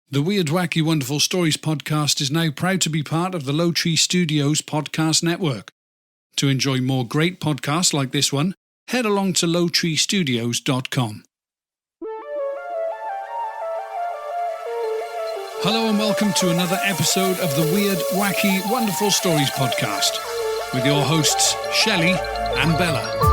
The Weird, Wacky, Wonderful Stories podcast is now proud to be part of the Low Tree Studios podcast network. To enjoy more great podcasts like this one, head along to lowtreestudios.com. Hello and welcome to another episode of the Weird, Wacky, Wonderful Stories podcast with your hosts Shelly and Bella.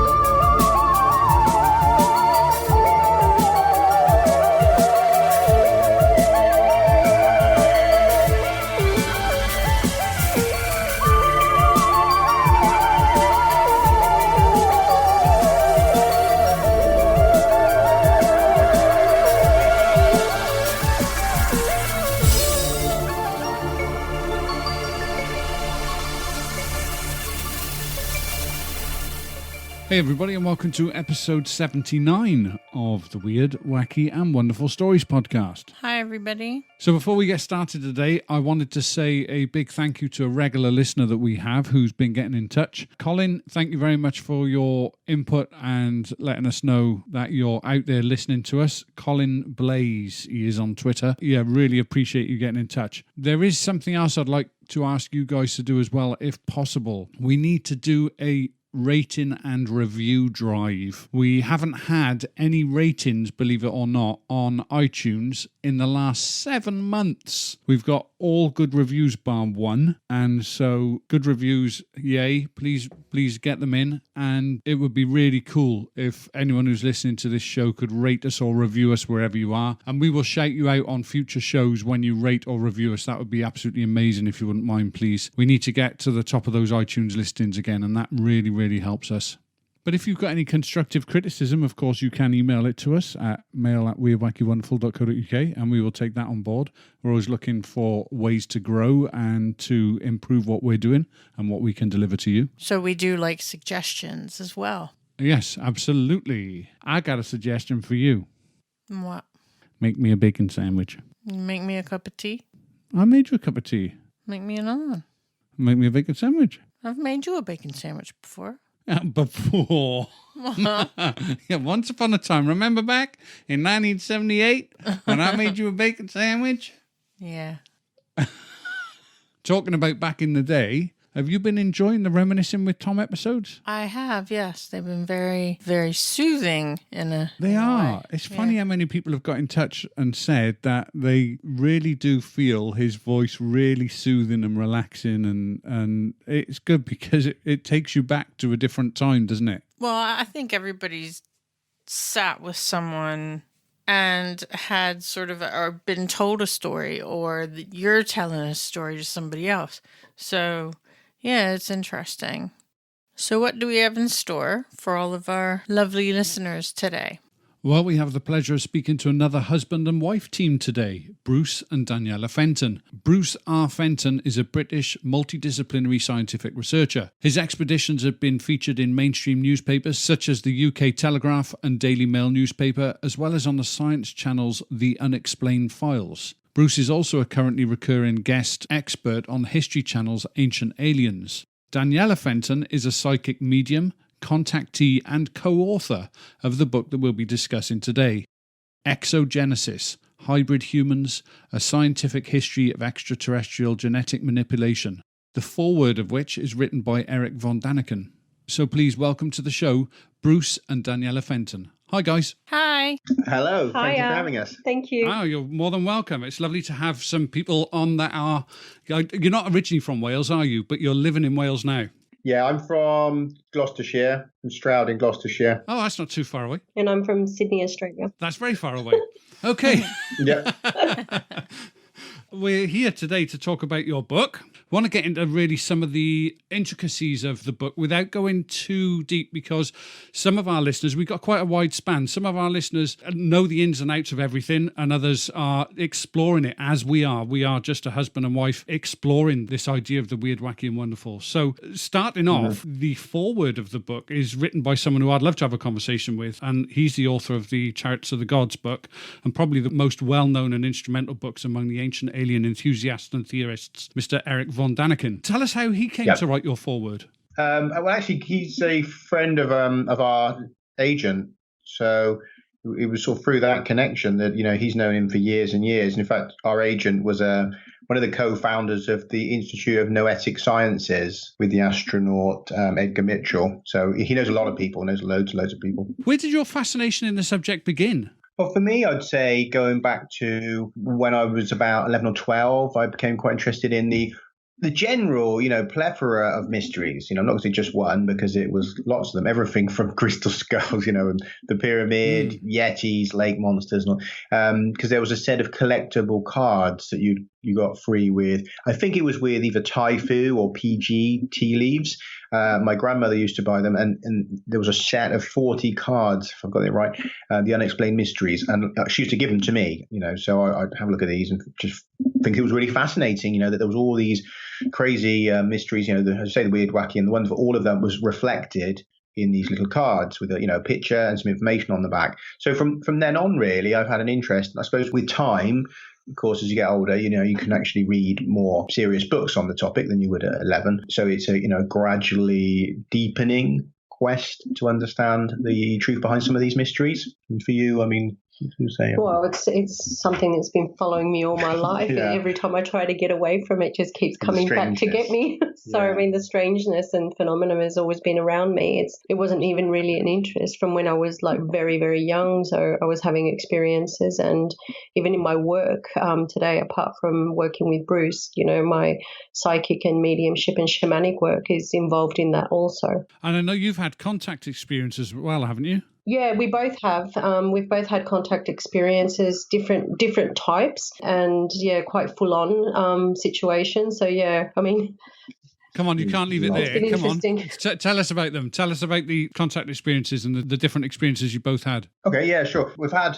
Hey everybody, and welcome to episode 79 of the Weird, Wacky and Wonderful Stories podcast. Hi everybody. So before we get started today, I wanted to say a big thank you to a regular listener that we have who's been getting in touch. Colin, thank you very much for your input and letting us know that you're out there listening to us. Colin Blaze, he is on Twitter. Yeah, really appreciate you getting in touch. There is something else I'd like to ask you guys to do as well, if possible. We need to do a rating and review drive. We haven't had any ratings, believe it or not, on iTunes in the last 7 months. We've got all good reviews bar one, and so good reviews, yay, please get them in, and it would be really cool if anyone who's listening to this show could rate us or review us wherever you are, and we will shout you out on future shows when you rate or review us. That would be absolutely amazing if you wouldn't mind, please. We need to get to the top of those iTunes listings again, and that really helps us. But if you've got any constructive criticism, of course, you can email it to us at mail@weirdwackywonderful.co.uk, and we will take that on board. We're always looking for ways to grow and to improve what we're doing and what we can deliver to you. So we do like suggestions as well. Yes, absolutely. I got a suggestion for you. What? Make me a bacon sandwich. Make me a cup of tea. I made you a cup of tea. Make me another one. Make me a bacon sandwich. I've made you a bacon sandwich before. Before. Yeah, once upon a time. Remember back in 1978 when I made you a bacon sandwich? Yeah. Talking about back in the day, have you been enjoying the Reminiscing with Tom episodes? I have, yes. They've been very, very soothing They are. way. It's funny how many people have got in touch and said that they really do feel his voice really soothing and relaxing, and it's good because it takes you back to a different time, doesn't it? Well, I think everybody's sat with someone and had sort of or been told a story, or you're telling a story to somebody else. So yeah, it's interesting. So what do we have in store for all of our lovely listeners today? Well, we have the pleasure of speaking to another husband and wife team today, Bruce and Daniella Fenton. Bruce R. Fenton is a British multidisciplinary scientific researcher. His expeditions have been featured in mainstream newspapers such as the UK Telegraph and Daily Mail newspaper, as well as on the science channels The Unexplained Files. Bruce is also a currently recurring guest expert on History Channel's Ancient Aliens. Daniella Fenton is a psychic medium, contactee and co-author of the book that we'll be discussing today, Exogenesis, Hybrid Humans, A Scientific History of Extraterrestrial Genetic Manipulation, the foreword of which is written by Erich Von Daniken. So please welcome to the show, Bruce and Daniella Fenton. Hi guys. Hi. Hello. Thank you for having us. Thank you. Oh, you're more than welcome. It's lovely to have some people on that are... You're not originally from Wales, are you? But you're living in Wales now. Yeah, I'm from Gloucestershire, from Stroud in Gloucestershire. Oh, that's not too far away. And I'm from Sydney, Australia. That's very far away. Okay. Yeah. We're here today to talk about your book. I want to get into really some of the intricacies of the book without going too deep, because some of our listeners, we've got quite a wide span. Some of our listeners know the ins and outs of everything, and others are exploring it as we are. We are just a husband and wife exploring this idea of the weird, wacky and wonderful. So starting off, the foreword of the book is written by someone who I'd love to have a conversation with, and he's the author of the Chariots of the Gods book, and probably the most well-known and instrumental books among the ancient alien enthusiasts and theorists, Mr. Erich Von Daniken. Tell us how he came to write your foreword. Well, actually, he's a friend of our agent. So it was sort of through that connection that, he's known him for years and years. And in fact, our agent was one of the co-founders of the Institute of Noetic Sciences with the astronaut Edgar Mitchell. So he knows a lot of people, knows loads and loads of people. Where did your fascination in the subject begin? Well, for me, I'd say going back to when I was about 11 or 12, I became quite interested in the general, plethora of mysteries. I'm not going to say just one, because it was lots of them. Everything from crystal skulls, and the pyramid, yetis, lake monsters, because there was a set of collectible cards that you got free with. I think it was with either Taifu or PG tea leaves. My grandmother used to buy them, and there was a set of 40 cards, if I've got it right, the unexplained mysteries, and she used to give them to me. So I'd have a look at these and just think it was really fascinating. That there was all these crazy mysteries. As I say, the weird, wacky, and the one for all of them was reflected in these little cards with a picture and some information on the back. So from then on, really, I've had an interest. I suppose with time, of course, as you get older, you can actually read more serious books on the topic than you would at 11. So it's a gradually deepening quest to understand the truth behind some of these mysteries. And for you, I mean, well, it's something that's been following me all my life. Yeah. Every time I try to get away from it, it just keeps coming back to get me. So, yeah. I mean, the strangeness and phenomenon has always been around me. It wasn't even really an interest from when I was like very, very young. So I was having experiences, and even in my work today, apart from working with Bruce, my psychic and mediumship and shamanic work is involved in that also. And I know you've had contact experiences as well, haven't you? Yeah, we both have. We've both had contact experiences, different types, and quite full on situations. So yeah, I mean, come on, you can't leave it there. Come on, tell us about them. Tell us about the contact experiences and the different experiences you both had. Okay, yeah, sure. I've had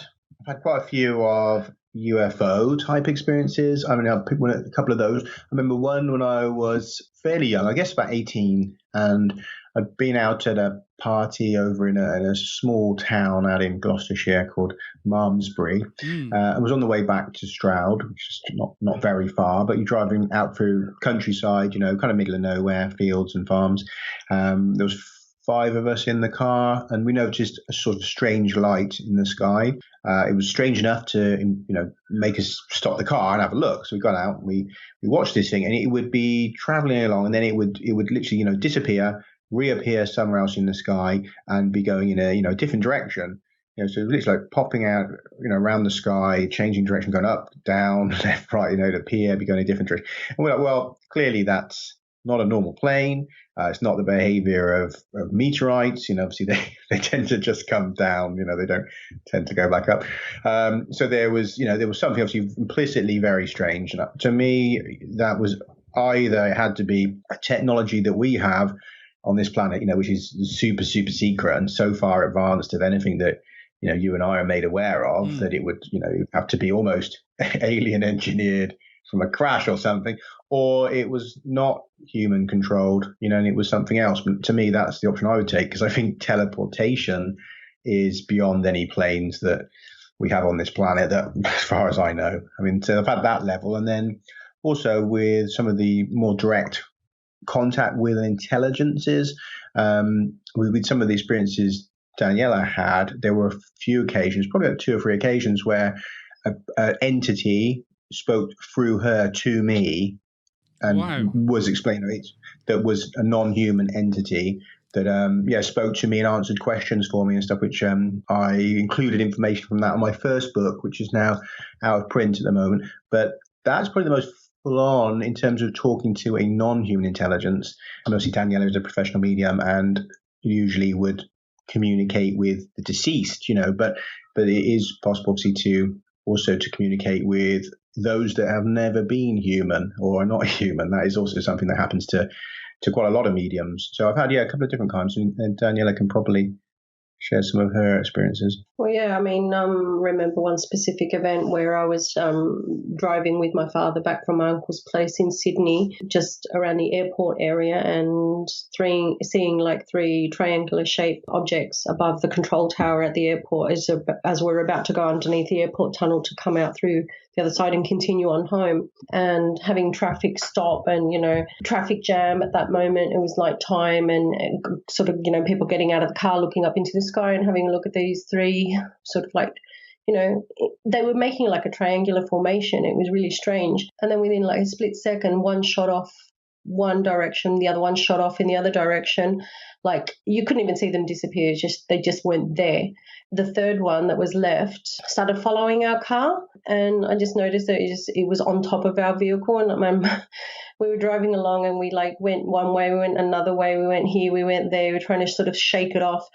quite a few of UFO type experiences. I mean, I'll pick a couple of those. I remember one when I was fairly young, I guess about 18, and I'd been out at a party over in a small town out in Gloucestershire called Malmesbury. I was on the way back to Stroud, which is not very far, but you're driving out through countryside, kind of middle of nowhere, fields and farms. There was 5 of us in the car, and we noticed a sort of strange light in the sky. It was strange enough to, make us stop the car and have a look. So we got out, and we watched this thing, and it would be traveling along, and then it would literally, disappear, reappear somewhere else in the sky, and be going in a different direction. So it was literally like popping out, around the sky, changing direction, going up, down, left, right, to appear, be going in a different direction. And we're like, well, clearly that's not a normal plane. It's not the behavior of meteorites. Obviously they tend to just come down. They don't tend to go back up. So there was something obviously implicitly very strange. And to me, that was either it had to be a technology that we have on this planet, which is super, super secret and so far advanced of anything that, you and I are made aware of, that it would, have to be almost alien engineered from a crash or something, or it was not human controlled, and it was something else. But to me, that's the option I would take, because I think teleportation is beyond any planes that we have on this planet, that, as far as I know. I mean, so I've had that level. And then also with some of the more direct contact with intelligences, with some of the experiences Daniela had, there were a few occasions, probably like 2 or 3 occasions, where an entity spoke through her to me and was explaining that was a non-human entity that spoke to me and answered questions for me and stuff, which I included information from that on my first book, which is now out of print at the moment. But that's probably the most full on in terms of talking to a non-human intelligence. And obviously Daniela is a professional medium and usually would communicate with the deceased, but it is possible obviously to communicate with those that have never been human or are not human. That is also something that happens to quite a lot of mediums. So I've had a couple of different kinds, and Daniela can probably share some of her experiences. Well, yeah, I mean, remember one specific event where I was driving with my father back from my uncle's place in Sydney, just around the airport area, and seeing like 3 triangular-shaped objects above the control tower at the airport as we're about to go underneath the airport tunnel to come out through the other side and continue on home. And having traffic stop and, traffic jam at that moment, it was like time and sort of, people getting out of the car, looking up into the sky and having a look at these three sort of like, they were making like a triangular formation. It was really strange. And then within like a split second, one shot off one direction, the other one shot off in the other direction. Like you couldn't even see them disappear. They just weren't there. The third one that was left started following our car, and I just noticed that it was on top of our vehicle. And we were driving along, and we like went one way, we went another way, we went here, we went there. We were trying to sort of shake it off.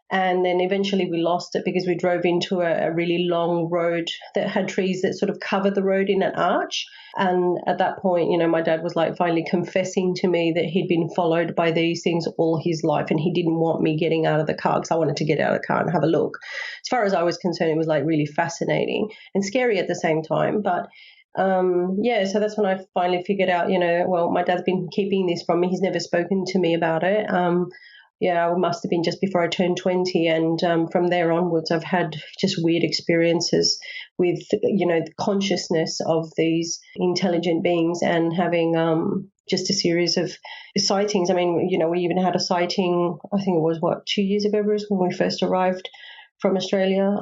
And then eventually we lost it because we drove into a really long road that had trees that sort of covered the road in an arch. And at that point, my dad was like finally confessing to me that he'd been followed by these things all his life, and he didn't want me getting out of the car because I wanted to get out of the car and have a look. As far as I was concerned, it was like really fascinating and scary at the same time. But so that's when I finally figured out, well, my dad's been keeping this from me. He's never spoken to me about it. It must have been just before I turned 20. And from there onwards, I've had just weird experiences with, the consciousness of these intelligent beings and having just a series of sightings. I mean, we even had a sighting, I think it was, 2 years ago, Bruce, when we first arrived from Australia,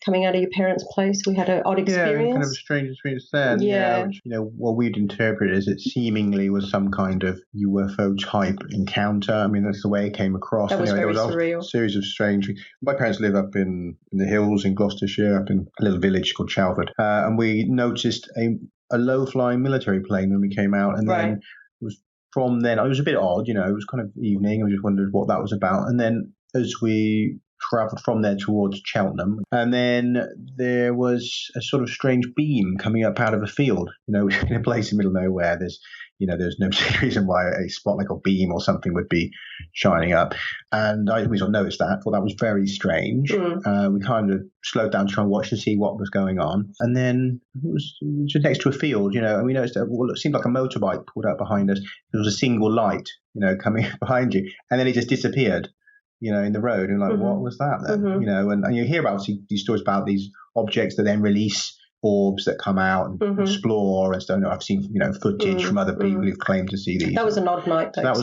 coming out of your parents' place. We had an odd experience. Yeah, kind of a strange experience then. Yeah. Which, what we'd interpret as it seemingly was some kind of UFO type encounter. I mean, that's the way it came across. That was very there was surreal. A series of strange. My parents live up in the hills in Gloucestershire, up in a little village called Chalford, and we noticed a low-flying military plane when we came out, and then it was from then. It was a bit odd, it was kind of evening, and we just wondered what that was about, and then as we travelled from there towards Cheltenham, and then there was a sort of strange beam coming up out of a field. In a place in the middle of nowhere, there's no reason why a spot like a beam or something would be shining up. And we sort of noticed that, thought that was very strange. We kind of slowed down to try and watch to see what was going on. And then it was just next to a field, and we noticed that it seemed like a motorbike pulled up behind us. There was a single light, coming behind you, and then it just disappeared. In the road, and like, what was that then? And you hear about these stories about these objects that then release orbs that come out and explore and stuff. I've seen footage from other people who've claimed to see these. That was an odd night, though.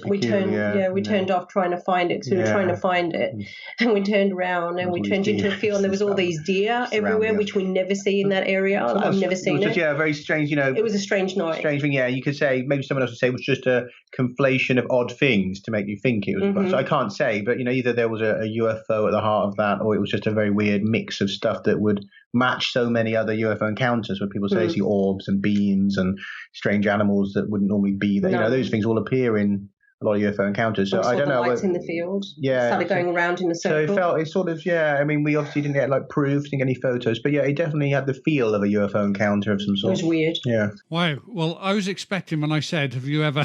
We turned off trying to find it because we were trying to find it, and we turned around and we turned into a field, and there was all these deer everywhere, which we never see in that area. I've never seen it. Very strange. It was a strange night. Strange thing. Yeah, you could say maybe someone else would say it was just a conflation of odd things to make you think it was. So I can't say, but either there was a UFO at the heart of that, or it was just a very weird mix of stuff that would match so many other UFO encounters where people say see orbs and beams and strange animals that wouldn't normally be there. No. Those things all appear in a lot of UFO encounters. So I don't know. Lights in the field. Yeah. Started going around in a circle. So it sort of, I mean, we obviously didn't get proof, didn't get any photos, but it definitely had the feel of a UFO encounter of some sort. It was weird. Yeah. Wow. Well, I was expecting when I said, have you ever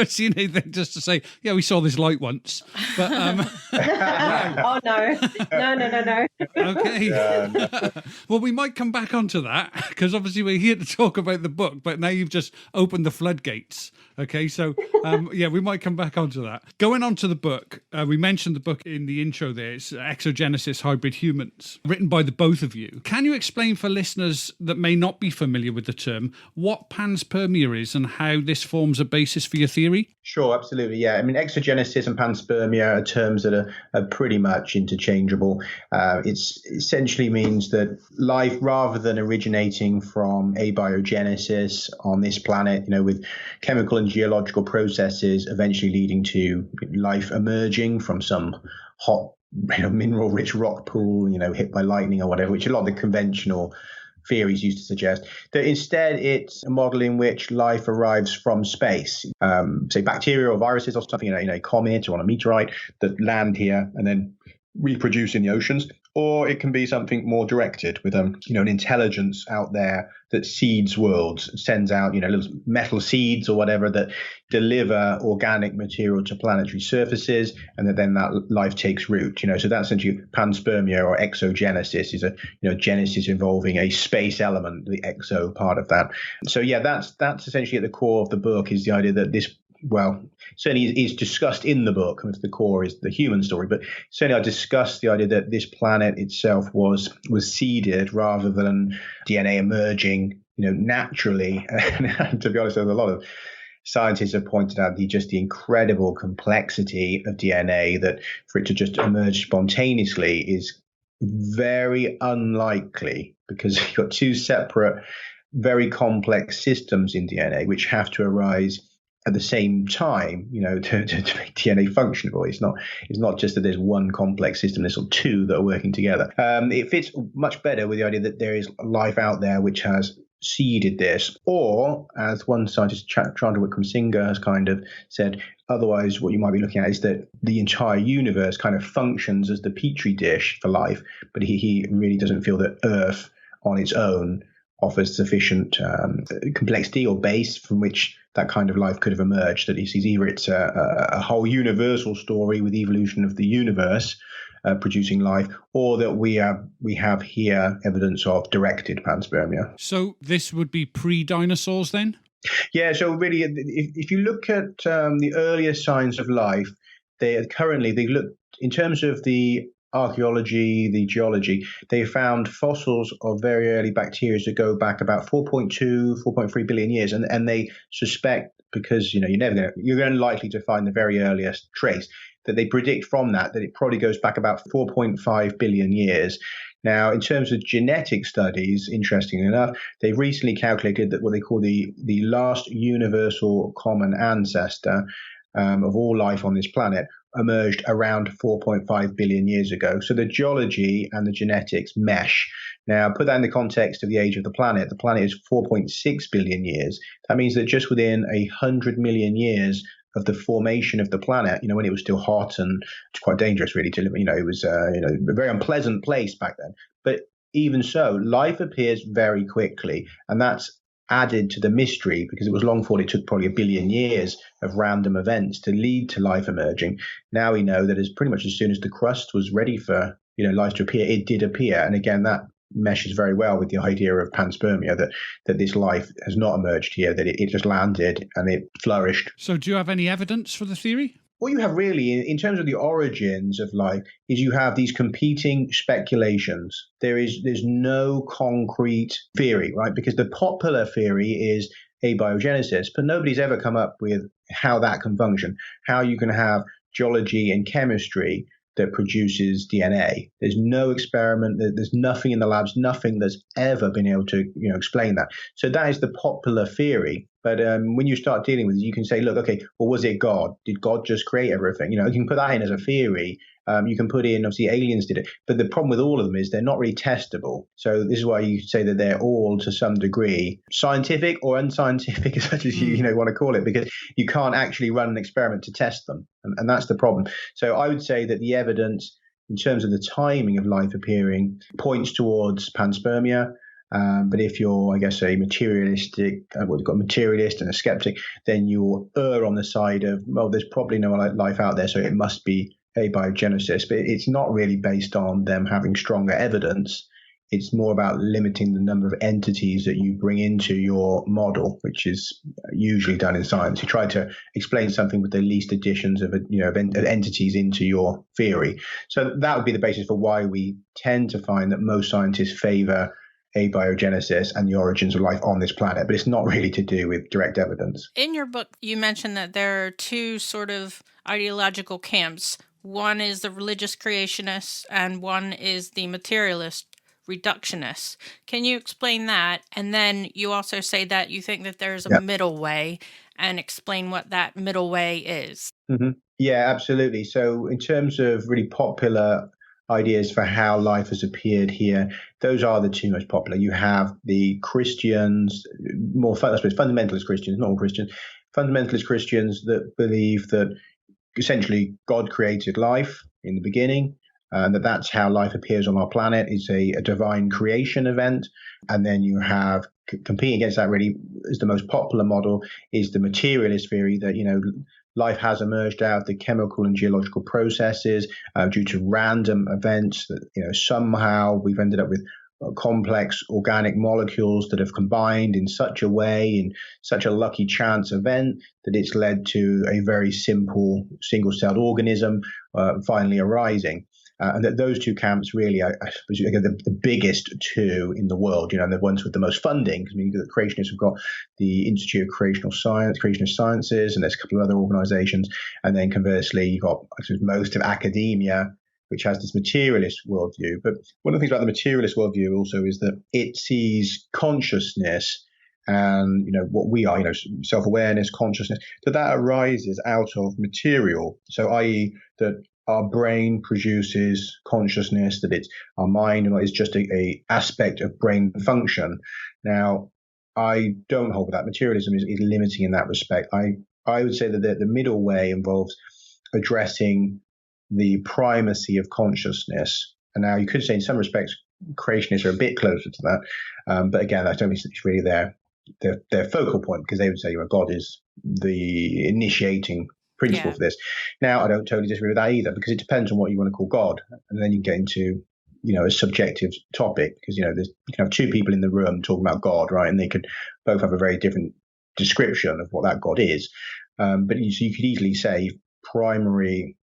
seen anything, just to say, yeah, we saw this light once. But oh no. Okay. No. Well, we might come back onto that because obviously we're here to talk about the book, but now you've just opened the floodgates. Okay, so we might come back onto that. Going on to the book, we mentioned the book in the intro there. It's Exogenesis, Hybrid Humans, written by the both of you. Can you explain for listeners that may not be familiar with the term what Panspermia is and how this forms a basis for your theory? Sure, absolutely, yeah. I mean, exogenesis and panspermia are terms that are pretty much interchangeable. It essentially means that life, rather than originating from abiogenesis on this planet, with chemical and geological processes eventually leading to life emerging from some hot, mineral-rich rock pool, hit by lightning or whatever, which a lot of the conventional theories used to suggest, that instead it's a model in which life arrives from space, say bacteria or viruses or something, a comet or on a meteorite that land here and then reproduce in the oceans. Or it can be something more directed with an intelligence out there that seeds worlds, sends out little metal seeds or whatever that deliver organic material to planetary surfaces, and then that life takes root. So that's essentially panspermia or exogenesis is a genesis involving a space element, the exo part of that. So that's essentially at the core of the book, is the idea that this certainly is discussed in the book. The core is the human story, but certainly I discussed the idea that this planet itself was seeded rather than DNA emerging, naturally. And to be honest, there's a lot of scientists have pointed out the incredible complexity of DNA, that for it to just emerge spontaneously is very unlikely, because you've got two separate, very complex systems in DNA which have to arise at the same time, to make DNA functionable. It's not just that there's one complex system, there's two that are working together. It fits much better with the idea that there is life out there which has seeded this, or as one scientist, Chandra Wickramasinghe, has kind of said, otherwise what you might be looking at is that the entire universe kind of functions as the petri dish for life, but he really doesn't feel that Earth on its own offers sufficient complexity or base from which that kind of life could have emerged. That he sees either it's a whole universal story with evolution of the universe producing life, or that we have here evidence of directed panspermia. So this would be pre-dinosaurs then? Yeah, so really, if you look at the earliest signs of life, they look, in terms of the archaeology, the geology, they found fossils of very early bacteria that go back about 4.3 billion years, and they suspect, because you're unlikely to find the very earliest trace, that they predict from that it probably goes back about 4.5 billion years. Now, in terms of genetic studies, interestingly enough, they've recently calculated that what they call the last universal common ancestor of all life on this planet emerged around 4.5 billion years ago. So the geology and the genetics mesh. Now, put that in the context of the age of the planet. The planet is 4.6 billion years. That means that just within 100 million years of the formation of the planet, when it was still hot and it's quite dangerous really to live, it was a very unpleasant place back then. But even so, life appears very quickly, and that's added to the mystery, because it was long thought it took probably 1 billion years of random events to lead to life emerging. Now we know that pretty much as soon as the crust was ready for life to appear, it did appear. And again, that meshes very well with the idea of panspermia, that this life has not emerged here, that it just landed and it flourished. So do you have any evidence for the theory? What you have really, in terms of the origins of life, is you have these competing speculations. There's no concrete theory, right? Because the popular theory is abiogenesis, but nobody's ever come up with how that can function, how you can have geology and chemistry that produces DNA. There's no experiment, there's nothing in the labs, nothing that's ever been able to explain that. So that is the popular theory. But when you start dealing with it, you can say, look, okay, well, was it God? Did God just create everything? You can put that in as a theory. You can put in, obviously, aliens did it. But the problem with all of them is they're not really testable. So this is why you say that they're all, to some degree, scientific or unscientific, such as you want to call it, because you can't actually run an experiment to test them. And that's the problem. So I would say that the evidence, in terms of the timing of life appearing, points towards panspermia. But if you're, I guess, a materialistic, you've got a materialist and a skeptic, then you'll err on the side of, well, there's probably no life out there, so it must be abiogenesis. But it's not really based on them having stronger evidence. It's more about limiting the number of entities that you bring into your model, which is usually done in science. You try to explain something with the least additions of entities into your theory. So that would be the basis for why we tend to find that most scientists favor abiogenesis and the origins of life on this planet, but it's not really to do with direct evidence. In your book, you mentioned that there are two sort of ideological camps. One is the religious creationists, and one is the materialist reductionists. Can you explain that? And then you also say that you think that there's a middle way, and explain what that middle way is. Mm-hmm. Yeah, absolutely. So in terms of really popular ideas for how life has appeared here, those are the two most popular. You have the Christians, fundamentalist Christians, not all Christians, fundamentalist Christians that believe that essentially God created life in the beginning, and that's how life appears on our planet. It's a divine creation event. And then you have, competing against that really is the most popular model, is the materialist theory that, life has emerged out of the chemical and geological processes due to random events that, somehow we've ended up with complex organic molecules that have combined in such a way, in such a lucky chance event, that it's led to a very simple single-celled organism finally arising. And that those two camps really are, I suppose, the biggest two in the world, and the ones with the most funding. Because the creationists have got the Institute of Creationist Sciences, and there's a couple of other organizations. And then conversely, you've got, I suppose, most of academia, which has this materialist worldview. But one of the things about the materialist worldview also is that it sees consciousness and, what we are, self-awareness, consciousness, that arises out of material. So i.e. that our brain produces consciousness, that it's our mind is just a aspect of brain function. Now, I don't hold with that. Materialism is limiting in that respect. I would say that the middle way involves addressing the primacy of consciousness. And now you could say in some respects, creationists are a bit closer to that. But again, I don't think it's really their focal point, because they would say God is the initiating principle for this. Now, I don't totally disagree with that either, because it depends on what you want to call God. And then you get into, a subjective topic, because, you can have two people in the room talking about God, right? And they could both have a very different description of what that God is. But you could easily say primary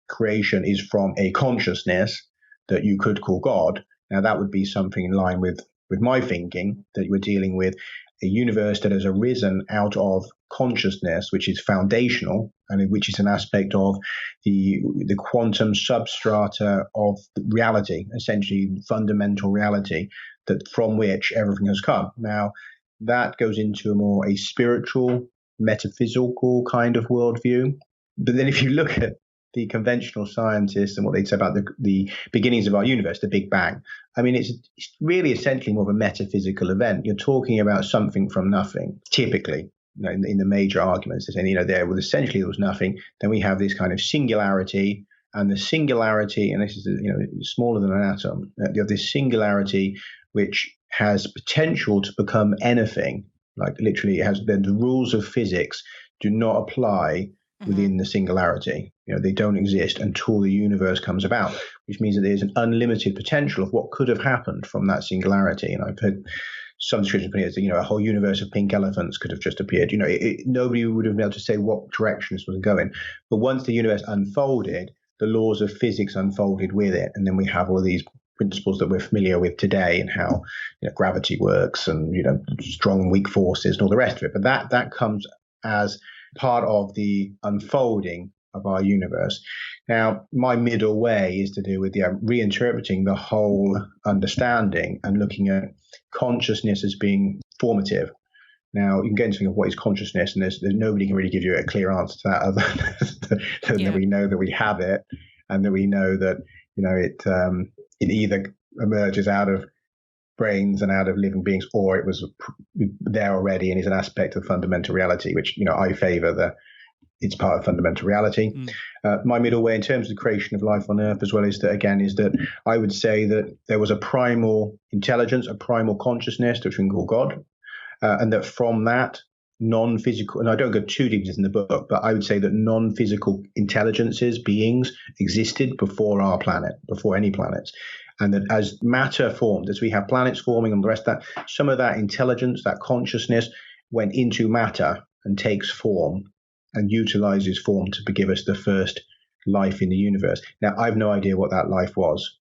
creation is from a consciousness that you could call God. Now, that would be something in line with my thinking, that you were dealing with a universe that has arisen out of consciousness, which is foundational, and which is an aspect of the quantum substrata of reality, essentially fundamental reality, that from which everything has come. Now, that goes into a spiritual, metaphysical kind of worldview. But then if you look at the conventional scientists and what they'd say about the beginnings of our universe, the Big Bang, it's really essentially more of a metaphysical event. You're talking about something from nothing, typically. In the major arguments, they're saying, there was nothing. Then we have this kind of singularity, and the singularity, and this is, smaller than an atom. You have this singularity which has potential to become anything. Like literally, it has the rules of physics do not apply within the singularity. They don't exist until the universe comes about, which means that there's an unlimited potential of what could have happened from that singularity. And I've heard some descriptions put it as, a whole universe of pink elephants could have just appeared. Nobody would have been able to say what direction this was going. But once the universe unfolded, the laws of physics unfolded with it. And then we have all of these principles that we're familiar with today, and how gravity works, and strong and weak forces and all the rest of it. But that comes as part of the unfolding of our universe. Now, my middle way is to do with reinterpreting the whole understanding and looking at consciousness as being formative. Now, you can get into what is consciousness, and there's nobody can really give you a clear answer to that other than that we know that we have it, and that we know that it either emerges out of brains and out of living beings, or it was there already and is an aspect of fundamental reality, which I favor it's part of fundamental reality. My middle way in terms of the creation of life on Earth as well is that I would say that there was a primal intelligence, a primal consciousness, which we can call God, and that from that non-physical, and I don't go too deep in the book, but I would say that non-physical intelligences, beings, existed before our planet, before any planets. And that as matter formed, as we have planets forming and the rest of that, some of that intelligence, that consciousness went into matter and takes form and utilizes form to give us the first life in the universe. Now, I have no idea what that life was,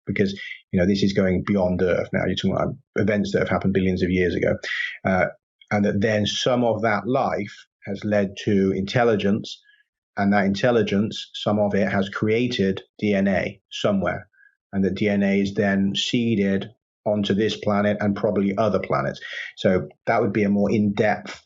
because, this is going beyond Earth now. You're talking about events that have happened billions of years ago. And that then some of that life has led to intelligence, and that intelligence, some of it has created DNA somewhere. And the DNA is then seeded onto this planet and probably other planets. So that would be a more in-depth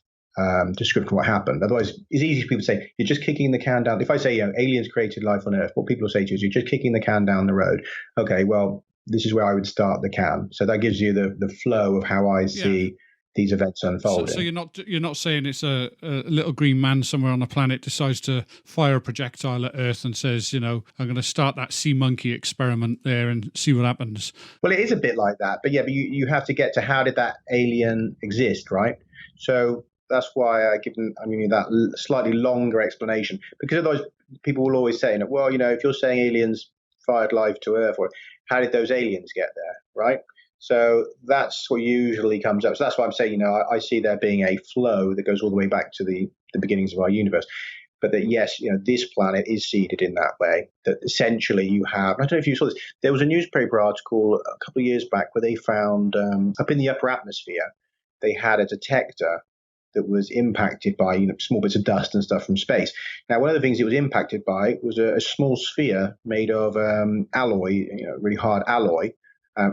description of what happened. Otherwise, it's easy for people to say, you're just kicking the can down. If I say, aliens created life on Earth, what people will say to you is, you're just kicking the can down the road. Okay, well, this is where I would start the can. So that gives you the flow of how I see these events unfolding. So you're not saying it's a little green man somewhere on a planet decides to fire a projectile at Earth and says, I'm going to start that sea monkey experiment there and see what happens. Well, it is a bit like that, but you have to get to how did that alien exist, right? So that's why I give them that slightly longer explanation, because otherwise people will always say, well, if you're saying aliens fired life to Earth, or how did those aliens get there, right? So that's what usually comes up. So that's why I'm saying, I see there being a flow that goes all the way back to the beginnings of our universe. But that, yes, this planet is seeded in that way, that essentially you have, I don't know if you saw this, there was a newspaper article a couple of years back where they found up in the upper atmosphere, they had a detector that was impacted by small bits of dust and stuff from space. Now, one of the things it was impacted by was a small sphere made of alloy, really hard alloy,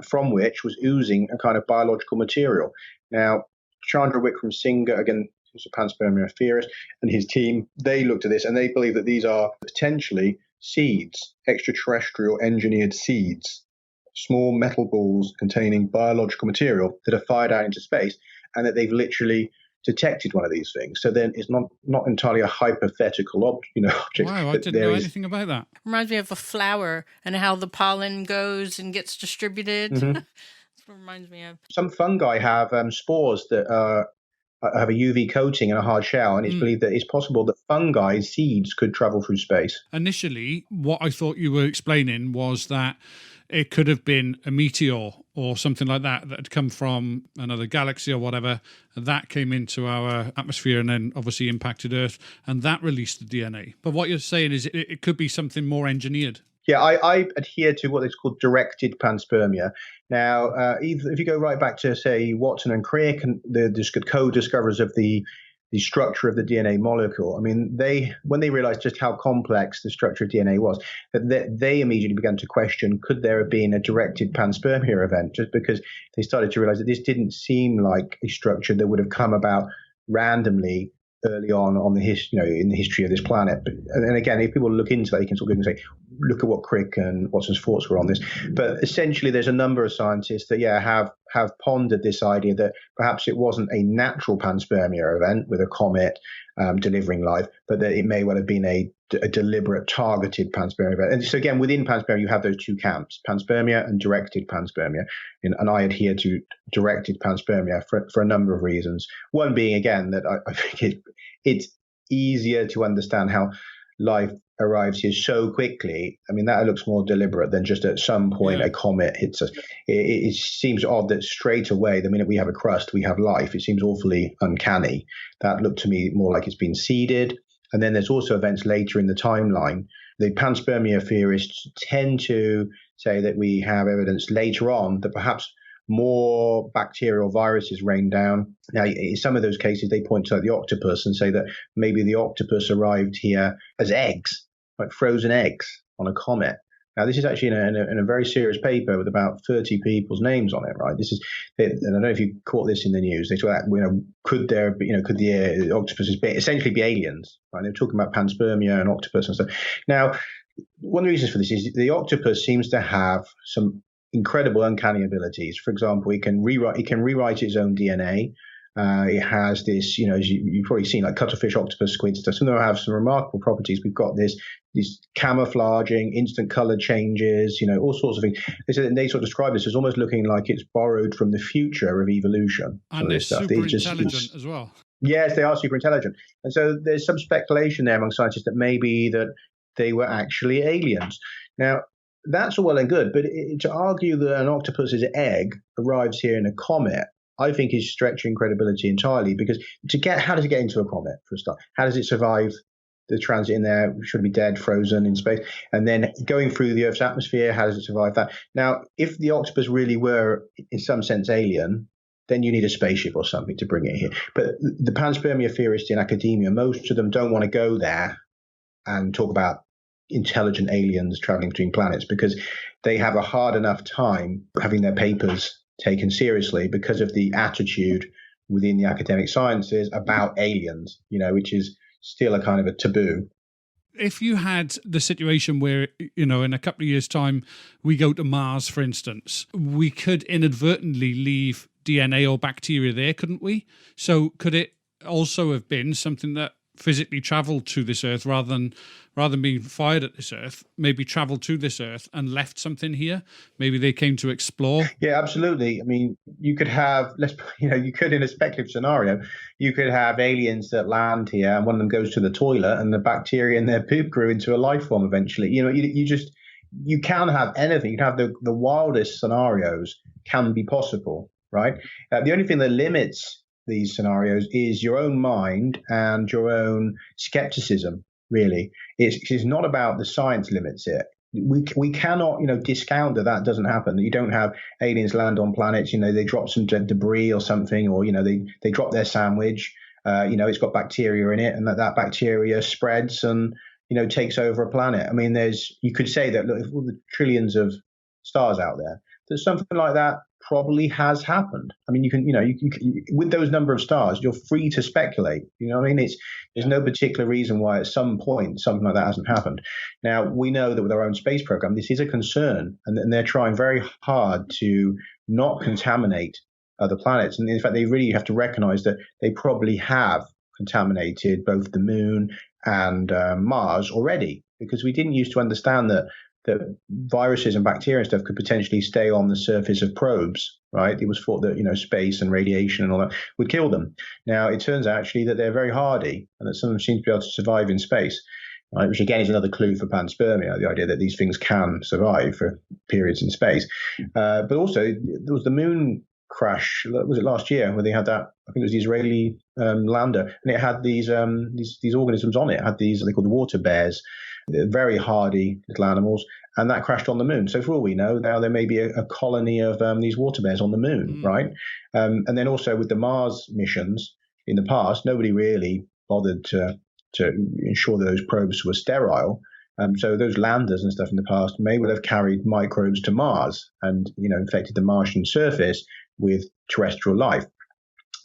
from which was oozing a kind of biological material. Now, Chandra Wickramasinghe, again, who's a panspermia theorist, and his team, they looked at this and they believe that these are potentially seeds, extraterrestrial engineered seeds, small metal balls containing biological material that are fired out into space, and that they've literally detected one of these things. So then it's not entirely a hypothetical object. Wow, I didn't know anything about that. Reminds me of a flower and how the pollen goes and gets distributed. Mm-hmm. That's what it reminds me of. Some fungi have spores that have a UV coating and a hard shell, and it's believed that it's possible that fungi seeds could travel through space. Initially, what I thought you were explaining was that it could have been a meteor or something like that had come from another galaxy or whatever, that came into our atmosphere and then obviously impacted Earth, and that released the DNA. But what you're saying is it could be something more engineered. Yeah, I adhere to what is called directed panspermia. Now, if you go right back to, say, Watson and Crick, and the co-discoverers of the structure of the DNA molecule, I mean, when they realized just how complex the structure of DNA was, that they immediately began to question, could there have been a directed panspermia event? Just because they started to realize that this didn't seem like a structure that would have come about randomly early on in the history of this planet. And again, if people look into that, you can sort of say, look at what Crick and Watson's thoughts were on this. But essentially, there's a number of scientists that have pondered this idea that perhaps it wasn't a natural panspermia event with a comet delivering life, but that it may well have been a deliberate, targeted panspermia event. And so again, within panspermia, you have those two camps, panspermia and directed panspermia. And I adhere to directed panspermia for a number of reasons. One being, again, that I think it's easier to understand how life arrives here so quickly. I mean, that looks more deliberate than just at some point a comet hits us. It seems odd that straight away, the minute we have a crust, we have life. It seems awfully uncanny. That looked to me more like it's been seeded. And then there's also events later in the timeline. The panspermia theorists tend to say that we have evidence later on that perhaps more bacterial viruses rain down. Now, in some of those cases, they point to the octopus and say that maybe the octopus arrived here as eggs, like frozen eggs on a comet. Now, this is actually in a very serious paper with about 30 people's names on it, right? And I don't know if you caught this in the news. They talk about, could the octopuses essentially be aliens, right? They were talking about panspermia and octopus and stuff. Now, one of the reasons for this is the octopus seems to have some incredible uncanny abilities. For example, it can rewrite its own DNA. It has this, as you've probably seen, like cuttlefish, octopus, squid stuff. Some of them have some remarkable properties. We've got these camouflaging, instant color changes, all sorts of things. They sort of describe this as almost looking like it's borrowed from the future of evolution. And they're super intelligent as well. Yes, they are super intelligent. And so there's some speculation there among scientists that maybe that they were actually aliens. Now, that's all well and good, but to argue that an octopus's egg arrives here in a comet, I think is stretching credibility entirely, because how does it get into a comet, for a start? How does it survive the transit in there? Should it be dead, frozen in space? And then going through the Earth's atmosphere, how does it survive that? Now, if the octopus really were, in some sense, alien, then you need a spaceship or something to bring it here. But the panspermia theorists in academia, most of them don't want to go there and talk about intelligent aliens traveling between planets, because they have a hard enough time having their papers taken seriously because of the attitude within the academic sciences about aliens, which is still a kind of a taboo. If you had the situation where, in a couple of years' time, we go to Mars, for instance, we could inadvertently leave DNA or bacteria there, couldn't we? So could it also have been something that physically traveled to this Earth rather than being fired at this Earth, maybe traveled to this Earth and left something here? Maybe they came to explore. Yeah, absolutely. I mean, you could have, you could, in a speculative scenario, you could have aliens that land here and one of them goes to the toilet and the bacteria in their poop grew into a life form eventually. You can have anything. You can have the wildest scenarios can be possible, right? The only thing that limits these scenarios is your own mind and your own skepticism, really. It's not about the science limits it. We cannot, discount that doesn't happen, that you don't have aliens land on planets, they drop some debris or something, or, they drop their sandwich, it's got bacteria in it, and that bacteria spreads and, takes over a planet. I mean, you could say that, look, if all the trillions of stars out there, that something like that probably has happened. I mean, you can with those number of stars, you're free to speculate. You know what I mean? There's no particular reason why at some point something like that hasn't happened. Now, we know that with our own space program, this is a concern, and they're trying very hard to not contaminate other planets. And in fact, they really have to recognize that they probably have contaminated both the moon and Mars already, because we didn't used to understand that viruses and bacteria and stuff could potentially stay on the surface of probes, right? It was thought that, space and radiation and all that would kill them. Now, it turns out actually that they're very hardy and that some of them seem to be able to survive in space, right? Which again is another clue for panspermia, the idea that these things can survive for periods in space. But also, there was the moon crash, was it last year, where they had that, I think it was the Israeli lander, and it had these organisms on it. It had these, they called the water bears. They're very hardy little animals, and that crashed on the moon. So for all we know, now there may be a colony of these water bears on the moon, right? And then also with the Mars missions in the past, nobody really bothered to ensure that those probes were sterile. So those landers and stuff in the past may well have carried microbes to Mars and, infected the Martian surface with terrestrial life.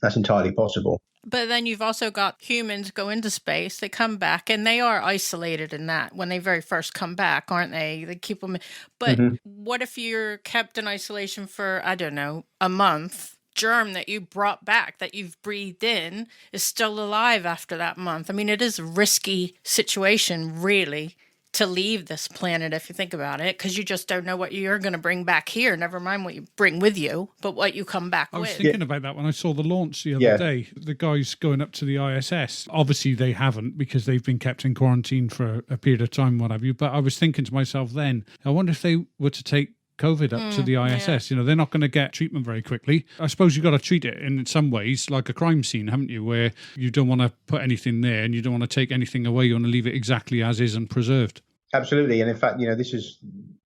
That's entirely possible. But then you've also got humans go into space, they come back, and they are isolated in that when they very first come back, aren't they? They keep them. But what if you're kept in isolation for, I don't know, a month? Germ that you brought back, that you've breathed in, is still alive after that month. I mean, it is a risky situation, really, to leave this planet, if you think about it, because you just don't know what you're going to bring back here. Never mind what you bring with you, but what you come back with. I was thinking about that when I saw the launch the other day. The guys going up to the ISS, obviously they haven't, because they've been kept in quarantine for a period of time, what have you. But I was thinking to myself then, I wonder if they were to take COVID up to the ISS. They're not going to get treatment very quickly. I suppose you've got to treat it in some ways like a crime scene, haven't you, where you don't want to put anything there and you don't want to take anything away. You want to leave it exactly as is and preserved. Absolutely. And in fact, this has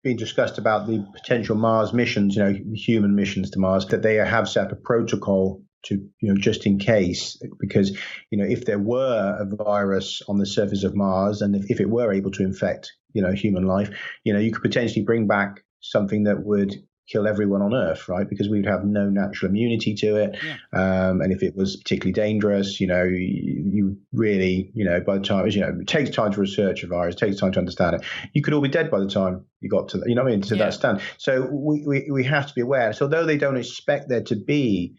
been discussed about the potential Mars missions, human missions to Mars, that they have set up a protocol to, just in case, because, if there were a virus on the surface of Mars, and if it were able to infect, human life, you could potentially bring back something that would kill everyone on Earth, right? Because we would have no natural immunity to it. And if it was particularly dangerous, you really, by the time, it takes time to research a virus, it takes time to understand it. You could all be dead by the time you got to, to that stand. So we have to be aware. So although they don't expect there to be,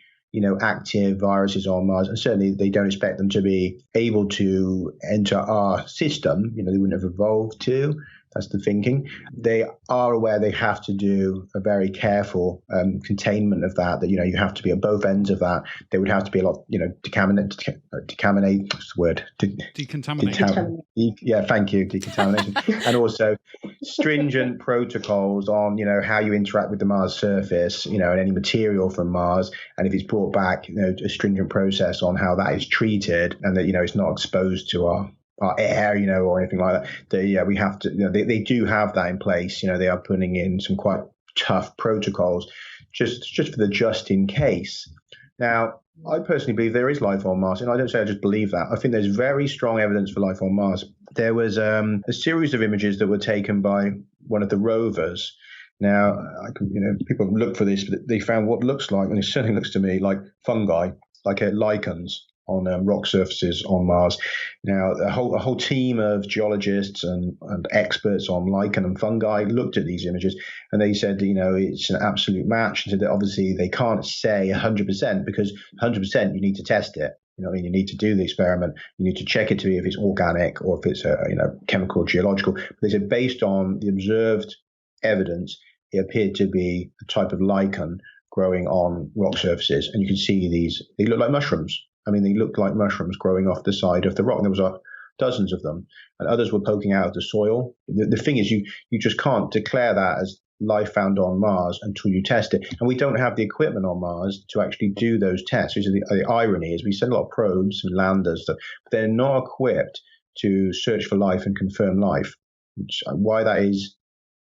active viruses on Mars, and certainly they don't expect them to be able to enter our system, they wouldn't have evolved to. That's the thinking. They are aware they have to do a very careful containment of that you have to be at both ends of that. There would have to be a lot, decontaminate, what's the word? Decontaminate. Thank you, decontamination. And also stringent protocols on, how you interact with the Mars surface, and any material from Mars. And if it's brought back, a stringent process on how that is treated and that, it's not exposed to our air, or anything like that. We have to, they do have that in place. They are putting in some quite tough protocols just for the just in case. Now, I personally believe there is life on Mars, and I don't say I just believe that. I think there's very strong evidence for life on Mars. There was a series of images that were taken by one of the rovers. Now, people look for this, but they found what looks like, and it certainly looks to me like fungi, like lichens on rock surfaces on Mars. Now, a whole team of geologists and experts on lichen and fungi looked at these images, and they said, it's an absolute match. And said that obviously they can't say 100%, because 100% you need to test it. You need to do the experiment. You need to check it to see if it's organic or if it's chemical, geological. But they said based on the observed evidence, it appeared to be a type of lichen growing on rock surfaces, and you can see these. They look like mushrooms. They looked like mushrooms growing off the side of the rock. There was dozens of them, and others were poking out of the soil. The thing is, you just can't declare that as life found on Mars until you test it. And we don't have the equipment on Mars to actually do those tests. Which is the irony is we send a lot of probes and landers, but they're not equipped to search for life and confirm life. Why that is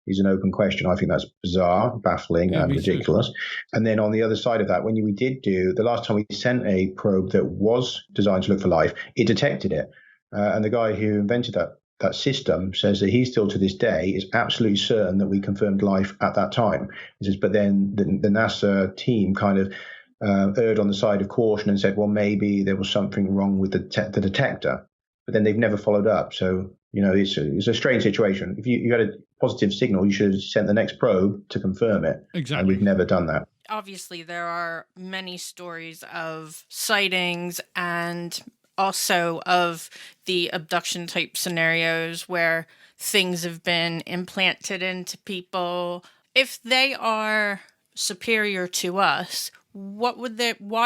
an open question. I think that's bizarre, baffling, and ridiculous. Too. And then on the other side of that, when we did do, the last time we sent a probe that was designed to look for life, it detected it. And the guy who invented that system says that he still to this day is absolutely certain that we confirmed life at that time. He says, but then the NASA team kind of erred on the side of caution and said, well, maybe there was something wrong with the detector. But then they've never followed up. So, it's a strange situation. If you had a positive signal, you should have sent the next probe to confirm it. Exactly. And we've never done that. Obviously, there are many stories of sightings and also of the abduction type scenarios where things have been implanted into people. If they are superior to us, why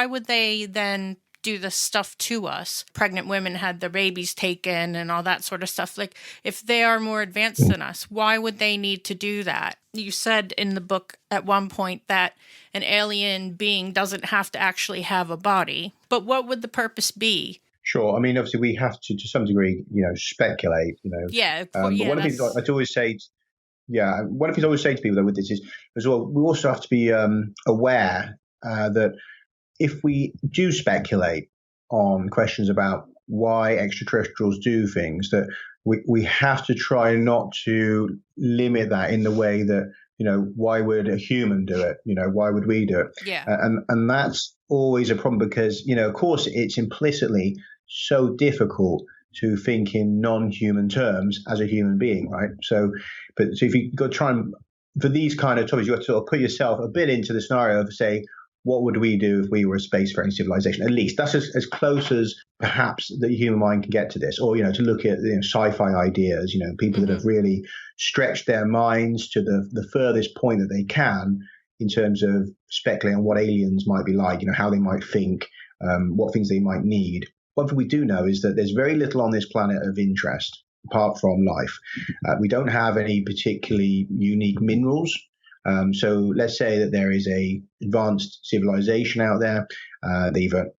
would they then do this stuff to us? Pregnant women had their babies taken and all that sort of stuff. Like, if they are more advanced than us, why would they need to do that? You said in the book at one point that an alien being doesn't have to actually have a body, but what would the purpose be? Sure. I mean, obviously, we have to some degree, speculate. Yeah. But one of the things I'd always say, one of the things I always say to people though with this is, as well, we also have to be aware that if we do speculate on questions about why extraterrestrials do things, that we have to try not to limit that in the way that, why would a human do it? Why would we do it? Yeah. And that's always a problem because, of course, it's implicitly so difficult to think in non-human terms as a human being, right? So if you go try and, for these kind of topics, you have to sort of put yourself a bit into the scenario of, say, what would we do if we were a spacefaring civilization? At least that's as close as perhaps the human mind can get to this, or to look at sci-fi ideas. People that have really stretched their minds to the furthest point that they can in terms of speculating on what aliens might be like, how they might think, what things they might need. One thing we do know is that there's very little on this planet of interest apart from life. We don't have any particularly unique minerals. So let's say that there is a advanced civilization out there. They either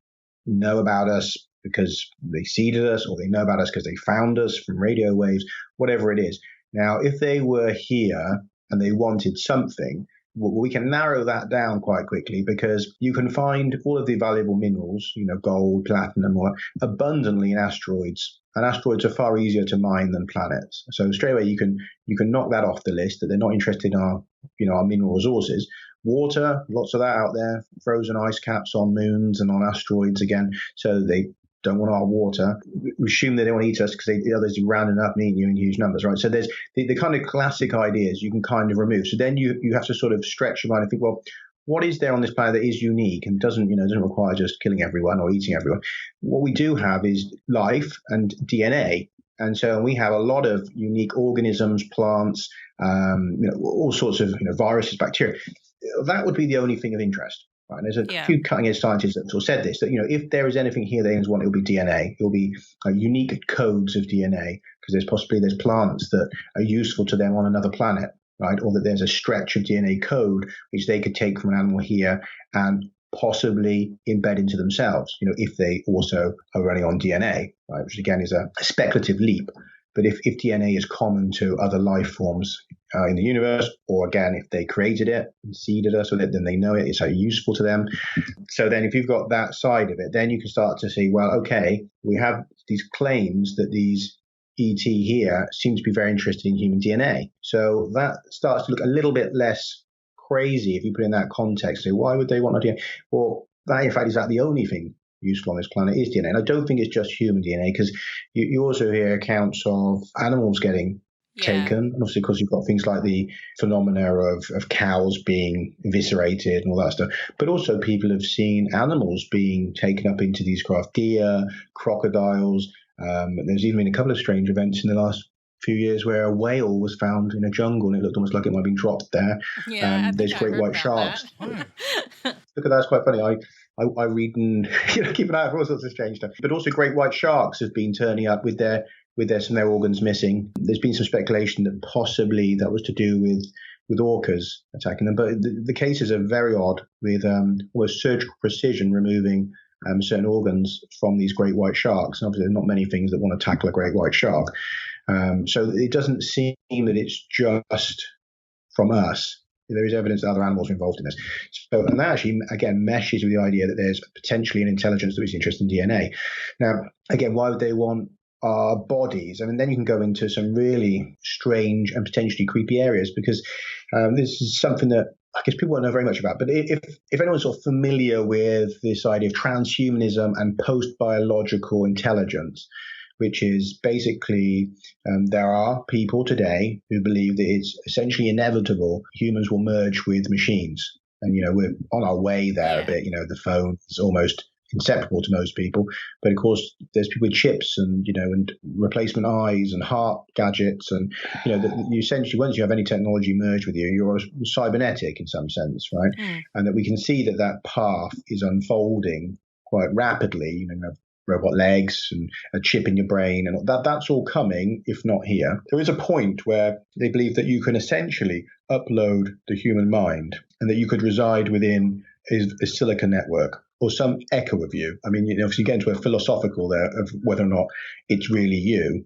know about us because they seeded us, or they know about us because they found us from radio waves, whatever it is. Now, if they were here and they wanted something, we can narrow that down quite quickly because you can find all of the valuable minerals, gold, platinum, abundantly in asteroids. And asteroids are far easier to mine than planets. So straight away you can knock that off the list, that they're not interested in our mineral resources. Water, lots of that out there, frozen ice caps on moons and on asteroids again. So they don't want our water. We assume they don't want to eat us because the others are rounding up and eating you in huge numbers, right? So there's the kind of classic ideas you can kind of remove. So then you have to sort of stretch your mind and think, well, what is there on this planet that is unique and doesn't require just killing everyone or eating everyone? What we do have is life and DNA. And so we have a lot of unique organisms, plants, all sorts of viruses, bacteria. That would be the only thing of interest. Right. And there's a few cutting-edge scientists that sort of said this, that, if there is anything here they want, it'll be DNA. It'll be unique codes of DNA because there's plants that are useful to them on another planet, right? Or that there's a stretch of DNA code which they could take from an animal here and possibly embed into themselves, if they also are running on DNA, right? Which again is a speculative leap. But if DNA is common to other life forms in the universe, or again, if they created it and seeded us with it, then they know it, it's so useful to them. So then if you've got that side of it, then you can start to see, well, okay, we have these claims that these ET here seem to be very interested in human DNA. So that starts to look a little bit less crazy if you put it in that context. So why would they want our DNA? Well, that in fact is that the only thing useful on this planet is DNA. And I don't think it's just human DNA, because you also hear accounts of animals getting taken. And obviously, because you've got things like the phenomena of cows being eviscerated and all that stuff. But also people have seen animals being taken up into these craft, deer, crocodiles. There's even been a couple of strange events in the last few years where a whale was found in a jungle and it looked almost like it might have been dropped there. Yeah, there's great white sharks. That. Look at that, it's quite funny. I read and keep an eye out for all sorts of strange stuff. But also great white sharks have been turning up with some of their organs missing. There's been some speculation that possibly that was to do with with orcas attacking them. But the cases are very odd, with almost surgical precision removing certain organs from these great white sharks. And obviously, there are not many things that want to tackle a great white shark. So it doesn't seem that it's just from us. There is evidence that other animals are involved in this. So, and that actually, again, meshes with the idea that there's potentially an intelligence that is interested in DNA. Now, again, why would they want our bodies? I mean, then you can go into some really strange and potentially creepy areas, because this is something that I guess people won't know very much about. But if anyone's sort of familiar with this idea of transhumanism and post-biological intelligence, which is basically there are people today who believe that it's essentially inevitable humans will merge with machines. And, we're on our way there a bit. The phone is almost inseparable to most people. But of course, there's people with chips and, and replacement eyes and heart gadgets. And, that you essentially, once you have any technology merged with you, you're cybernetic in some sense, right? And that we can see that path is unfolding quite rapidly. You have robot legs and a chip in your brain, and that's all coming, if not here. There is a point where they believe that you can essentially upload the human mind and that you could reside within a silica network or some echo of you. I mean, if you get into a philosophical there of whether or not it's really you,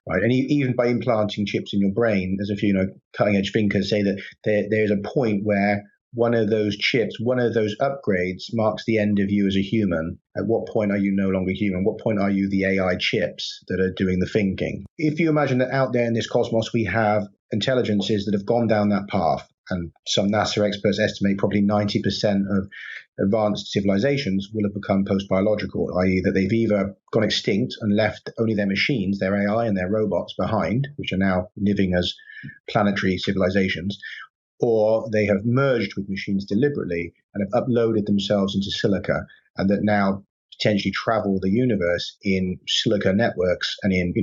right? And even by implanting chips in your brain, as a few cutting edge thinkers say that there's a point where one of those chips, one of those upgrades marks the end of you as a human. At what point are you no longer human? What point are you the AI chips that are doing the thinking? If you imagine that out there in this cosmos, we have intelligences that have gone down that path, and some NASA experts estimate probably 90% of advanced civilizations will have become post-biological, i.e. that they've either gone extinct and left only their machines, their AI and their robots behind, which are now living as planetary civilizations, or they have merged with machines deliberately and have uploaded themselves into silica, and that now potentially travel the universe in silica networks and in,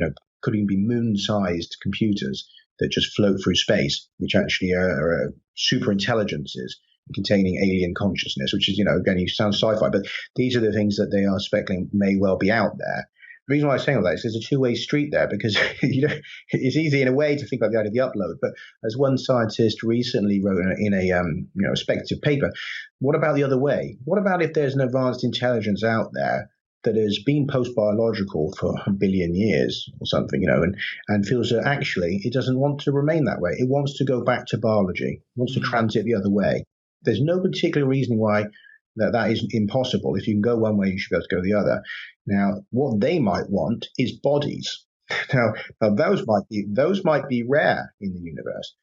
could even be moon-sized computers that just float through space, which actually are super intelligences containing alien consciousness, which is, again, you sound sci-fi, but these are the things that they are speculating may well be out there. The reason why I'm saying all that is there's a two-way street there, because it's easy in a way to think about the idea of the upload. But as one scientist recently wrote in a speculative paper, what about the other way? What about if there's an advanced intelligence out there that has been post-biological for 1 billion years or something, and feels that actually it doesn't want to remain that way. It wants to go back to biology. It wants to transit the other way. There's no particular reasoning why that is impossible. If you can go one way, you should be able to go the other. Now, what they might want is bodies. Now those might be rare in the universe.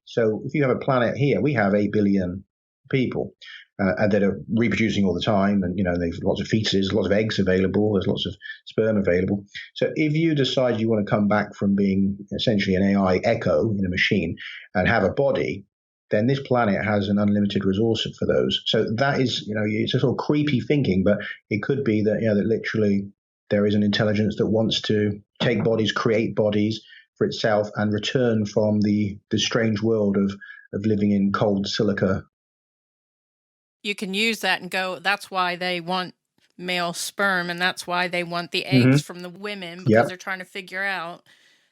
So if you have a planet here, we have 8 billion people that are reproducing all the time, and there's lots of fetuses, lots of eggs available, there's lots of sperm available. So if you decide you want to come back from being essentially an AI echo in a machine and have a body, then this planet has an unlimited resource for those. So that is, it's a sort of creepy thinking, but it could be that, that literally there is an intelligence that wants to take bodies, create bodies for itself, and return from the strange world of living in cold silica. You can use that and go, that's why they want male sperm, and that's why they want the eggs from the women, because they're trying to figure out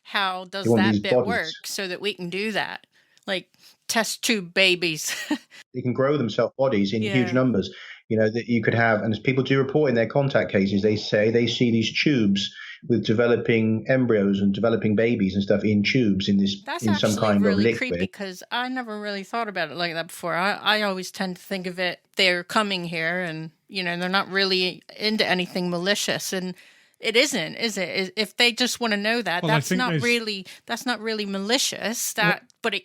how does that bit work so that we can do that. Like test tube babies. They can grow themselves bodies in huge numbers. That you could have, and as people do report in their contact cases, they say they see these tubes with developing embryos and developing babies and stuff in tubes in this That's in some kind really of liquid. Creepy, because I never really thought about it like that before. I always tend to think of it, they're coming here and they're not really into anything malicious, and it isn't, is it? If they just want to know that, that's not really malicious. But it,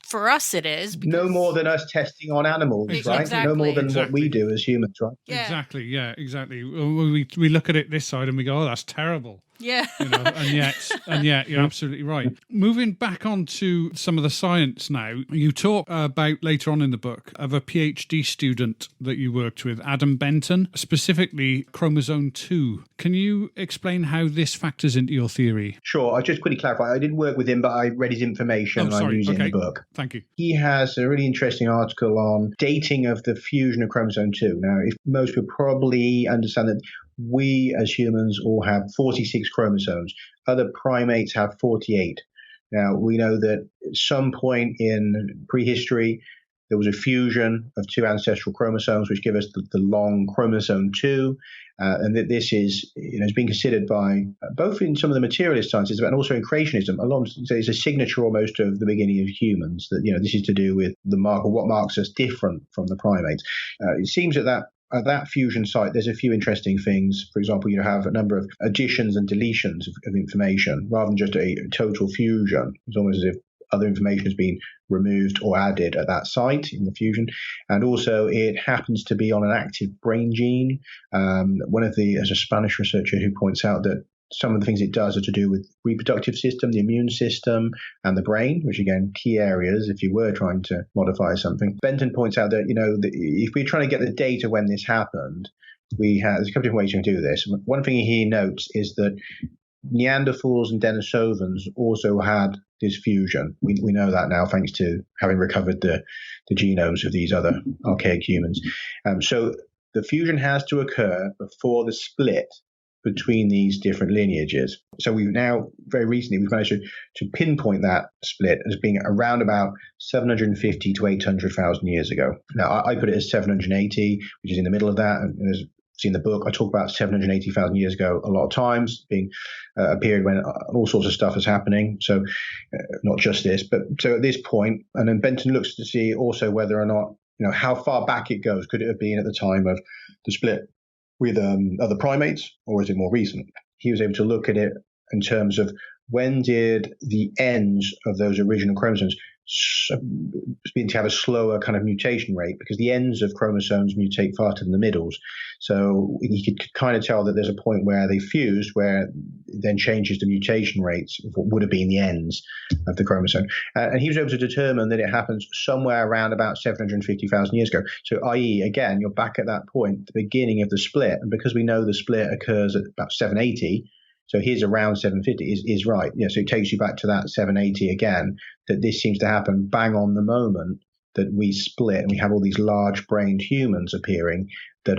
for us, it is. No more than us testing on animals, right? Exactly. No more than what we do as humans, right? Yeah. Exactly. Yeah. Exactly. We look at it this side and we go, "Oh, that's terrible." Yeah. And yet, you're absolutely right. Moving back on to some of the science now, you talk about later on in the book of a PhD student that you worked with, Adam Benton, specifically chromosome 2. Can you explain how this factors into your theory? Sure. I'll just quickly clarify. I didn't work with him, but I read his information and I used it in the book. Thank you. He has a really interesting article on dating of the fusion of chromosome 2. Now, if most people probably understand that we as humans all have 46 chromosomes. Other primates have 48. Now, we know that at some point in prehistory, there was a fusion of two ancestral chromosomes, which give us the long chromosome 2. And that this is, has been considered by both in some of the materialist sciences and also in creationism. So it's a signature almost of the beginning of humans. That this is to do with the mark, or what marks us different from the primates. It seems at that fusion site, there's a few interesting things. For example, you have a number of additions and deletions of information rather than just a total fusion. It's almost as if other information has been removed or added at that site in the fusion. And also it happens to be on an active brain gene. There's a Spanish researcher who points out that some of the things it does are to do with reproductive system, the immune system, and the brain, which again, key areas if you were trying to modify something. Fenton points out that, if we're trying to get the data when this happened, there's a couple of different ways you can do this. One thing he notes is that Neanderthals and Denisovans also had this fusion. We know that now thanks to having recovered the genomes of these other archaic humans. So the fusion has to occur before the split between these different lineages. So we've now, very recently, we've managed to pinpoint that split as being around about 750 to 800,000 years ago. Now, I put it as 780, which is in the middle of that. And as seen the book, I talk about 780,000 years ago a lot of times, being a period when all sorts of stuff is happening. So not just this, but so at this point, and then Benton looks to see also whether or not, how far back it goes. Could it have been at the time of the split with other primates, or is it more recent? He was able to look at it in terms of when did the ends of those original chromosomes begin to have a slower kind of mutation rate, because the ends of chromosomes mutate faster than the middles. So you could kind of tell that there's a point where they fused, where it then changes the mutation rates of what would have been the ends of the chromosome. And he was able to determine that it happens somewhere around about 750,000 years ago. So i.e., again, you're back at that point, the beginning of the split. And because we know the split occurs at about 780, so here's around 750 is right. So it takes you back to that 780 again, that this seems to happen bang on the moment that we split and we have all these large-brained humans appearing that,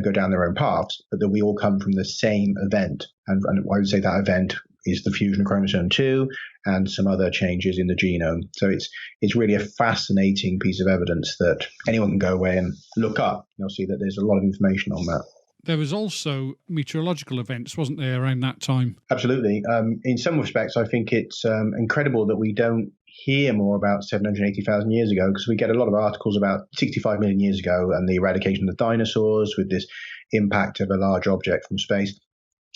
go down their own paths, but that we all come from the same event. And I would say that event is the fusion of chromosome 2 and some other changes in the genome. So it's really a fascinating piece of evidence that anyone can go away and look up. You'll see that there's a lot of information on that. There was also meteorological events, wasn't there, around that time? Absolutely. In some respects, I think it's incredible that we don't hear more about 780,000 years ago, because we get a lot of articles about 65 million years ago and the eradication of the dinosaurs with this impact of a large object from space.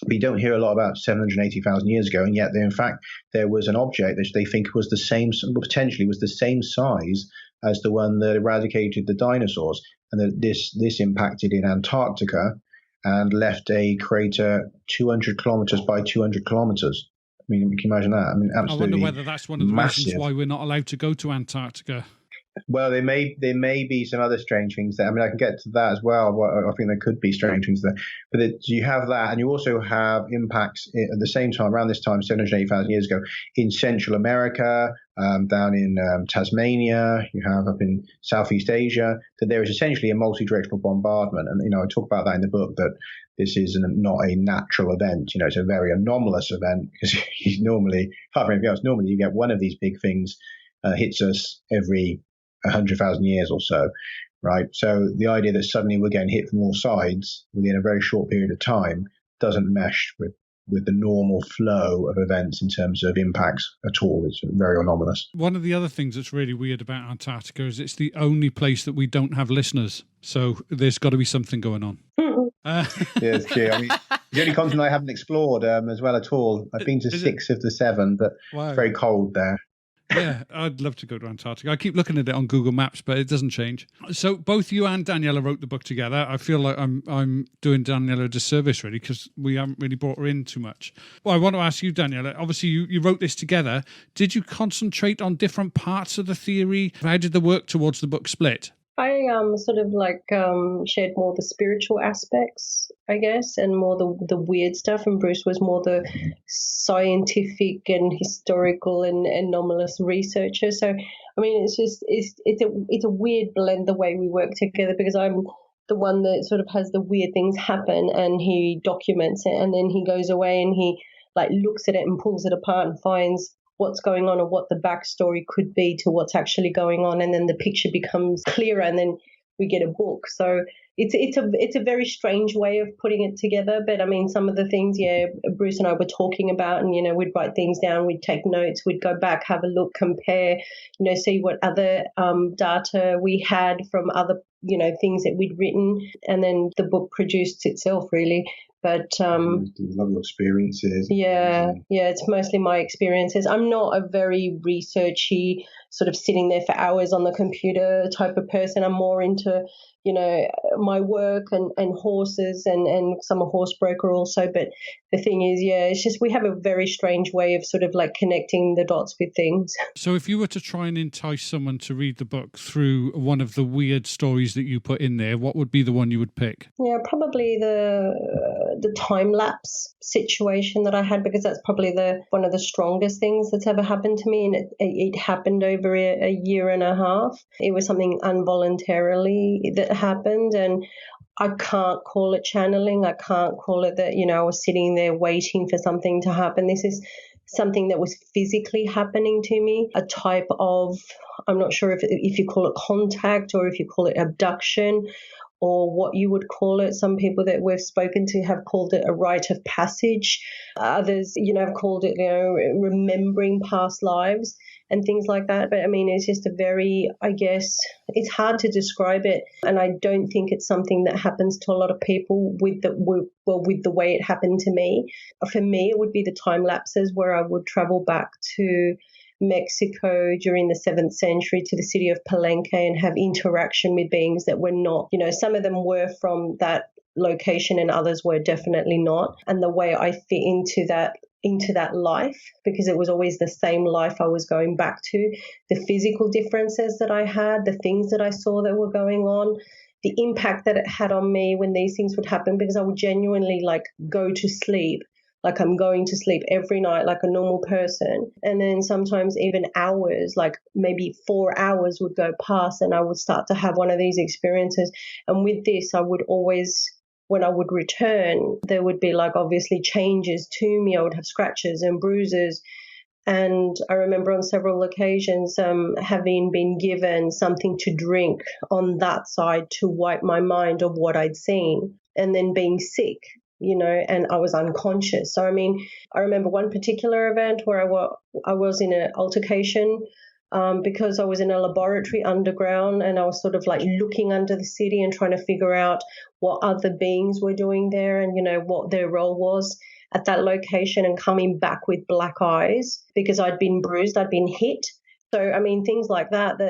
We don't hear a lot about 780,000 years ago, and yet, in fact, there was an object that they think was the same, potentially was the same size as the one that eradicated the dinosaurs, and that this impacted in Antarctica and left a crater 200 kilometers by 200 kilometers. I mean, can you imagine that? I mean, absolutely. I wonder whether that's one of the massive reasons why we're not allowed to go to Antarctica. Well, there may be some other strange things there. I mean, I can get to that as well. I think there could be strange things there. But you have that, and you also have impacts at the same time, around this time, 780,000 years ago, in Central America, down in Tasmania, you have up in Southeast Asia, that there is essentially a multi-directional bombardment. And, I talk about that in the book, that this is not a natural event. It's a very anomalous event, because normally, apart from anything else, normally you get one of these big things hits us every 100,000 years or so, right? So the idea that suddenly we're getting hit from all sides within a very short period of time doesn't mesh with the normal flow of events in terms of impacts at all. It's very anomalous. One of the other things that's really weird about Antarctica is it's the only place that we don't have listeners. So there's got to be something going on. Yeah, it's true. I mean, the only continent I haven't explored as well at all. I've been to 6 of the 7, but It's very cold there. Yeah, I'd love to go to Antarctica. I keep looking at it on Google Maps, but it doesn't change. So both you and Daniela wrote the book together. I feel like I'm doing Daniela a disservice, really, because we haven't really brought her in too much. Well, I want to ask you, Daniela, obviously you wrote this together. Did you concentrate on different parts of the theory? How did the work towards the book split? I sort of shared more the spiritual aspects, I guess, and more the weird stuff, and Bruce was more the scientific and historical and anomalous researcher. So, I mean, it's a weird blend the way we work together, because I'm the one that sort of has the weird things happen and he documents it, and then he goes away and he looks at it and pulls it apart and finds what's going on or what the backstory could be to what's actually going on, and then the picture becomes clearer, and then we get a book. So it's a very strange way of putting it together. But I mean, some of the things, Bruce and I were talking about, and we'd write things down, we'd take notes, we'd go back, have a look, compare, see what other data we had from other things that we'd written, and then the book produced itself really. But love your experiences. Yeah, it's mostly my experiences. I'm not a very researchy, sort of sitting there for hours on the computer type of person. I'm more into, my work and horses, and I'm a horse broker also. But the thing is, it's just we have a very strange way of sort of like connecting the dots with things. So if you were to try and entice someone to read the book through one of the weird stories that you put in there, what would be the one you would pick? Yeah, probably the time lapse situation that I had, because that's probably one of the strongest things that's ever happened to me, and it happened over a year and a half. It was something involuntarily that happened, and I can't call it channeling. I can't call it that, I was sitting there waiting for something to happen. This is something that was physically happening to me, a type of, I'm not sure if you call it contact or if you call it abduction, or what you would call it. Some people that we've spoken to have called it a rite of passage. Others, have called it, remembering past lives and things like that. But I mean, it's just it's hard to describe it. And I don't think it's something that happens to a lot of people with the way it happened to me. For me, it would be the time lapses where I would travel back to Mexico during the 7th century to the city of Palenque and have interaction with beings that were not, some of them were from that location and others were definitely not. And the way I fit into that life, because it was always the same life I was going back to, the physical differences that I had, the things that I saw that were going on, the impact that it had on me when these things would happen, because I would genuinely go to sleep like I'm going to sleep every night like a normal person. And then sometimes even hours, like maybe 4 hours would go past and I would start to have one of these experiences. And with this, I would always, when I would return, there would be obviously changes to me. I would have scratches and bruises. And I remember on several occasions having been given something to drink on that side to wipe my mind of what I'd seen, and then being sick, and I was unconscious. So, I mean, I remember one particular event where I was in an altercation because I was in a laboratory underground, and I was sort of looking under the city and trying to figure out what other beings were doing there and, what their role was at that location, and coming back with black eyes because I'd been bruised, I'd been hit. So, I mean, things like that,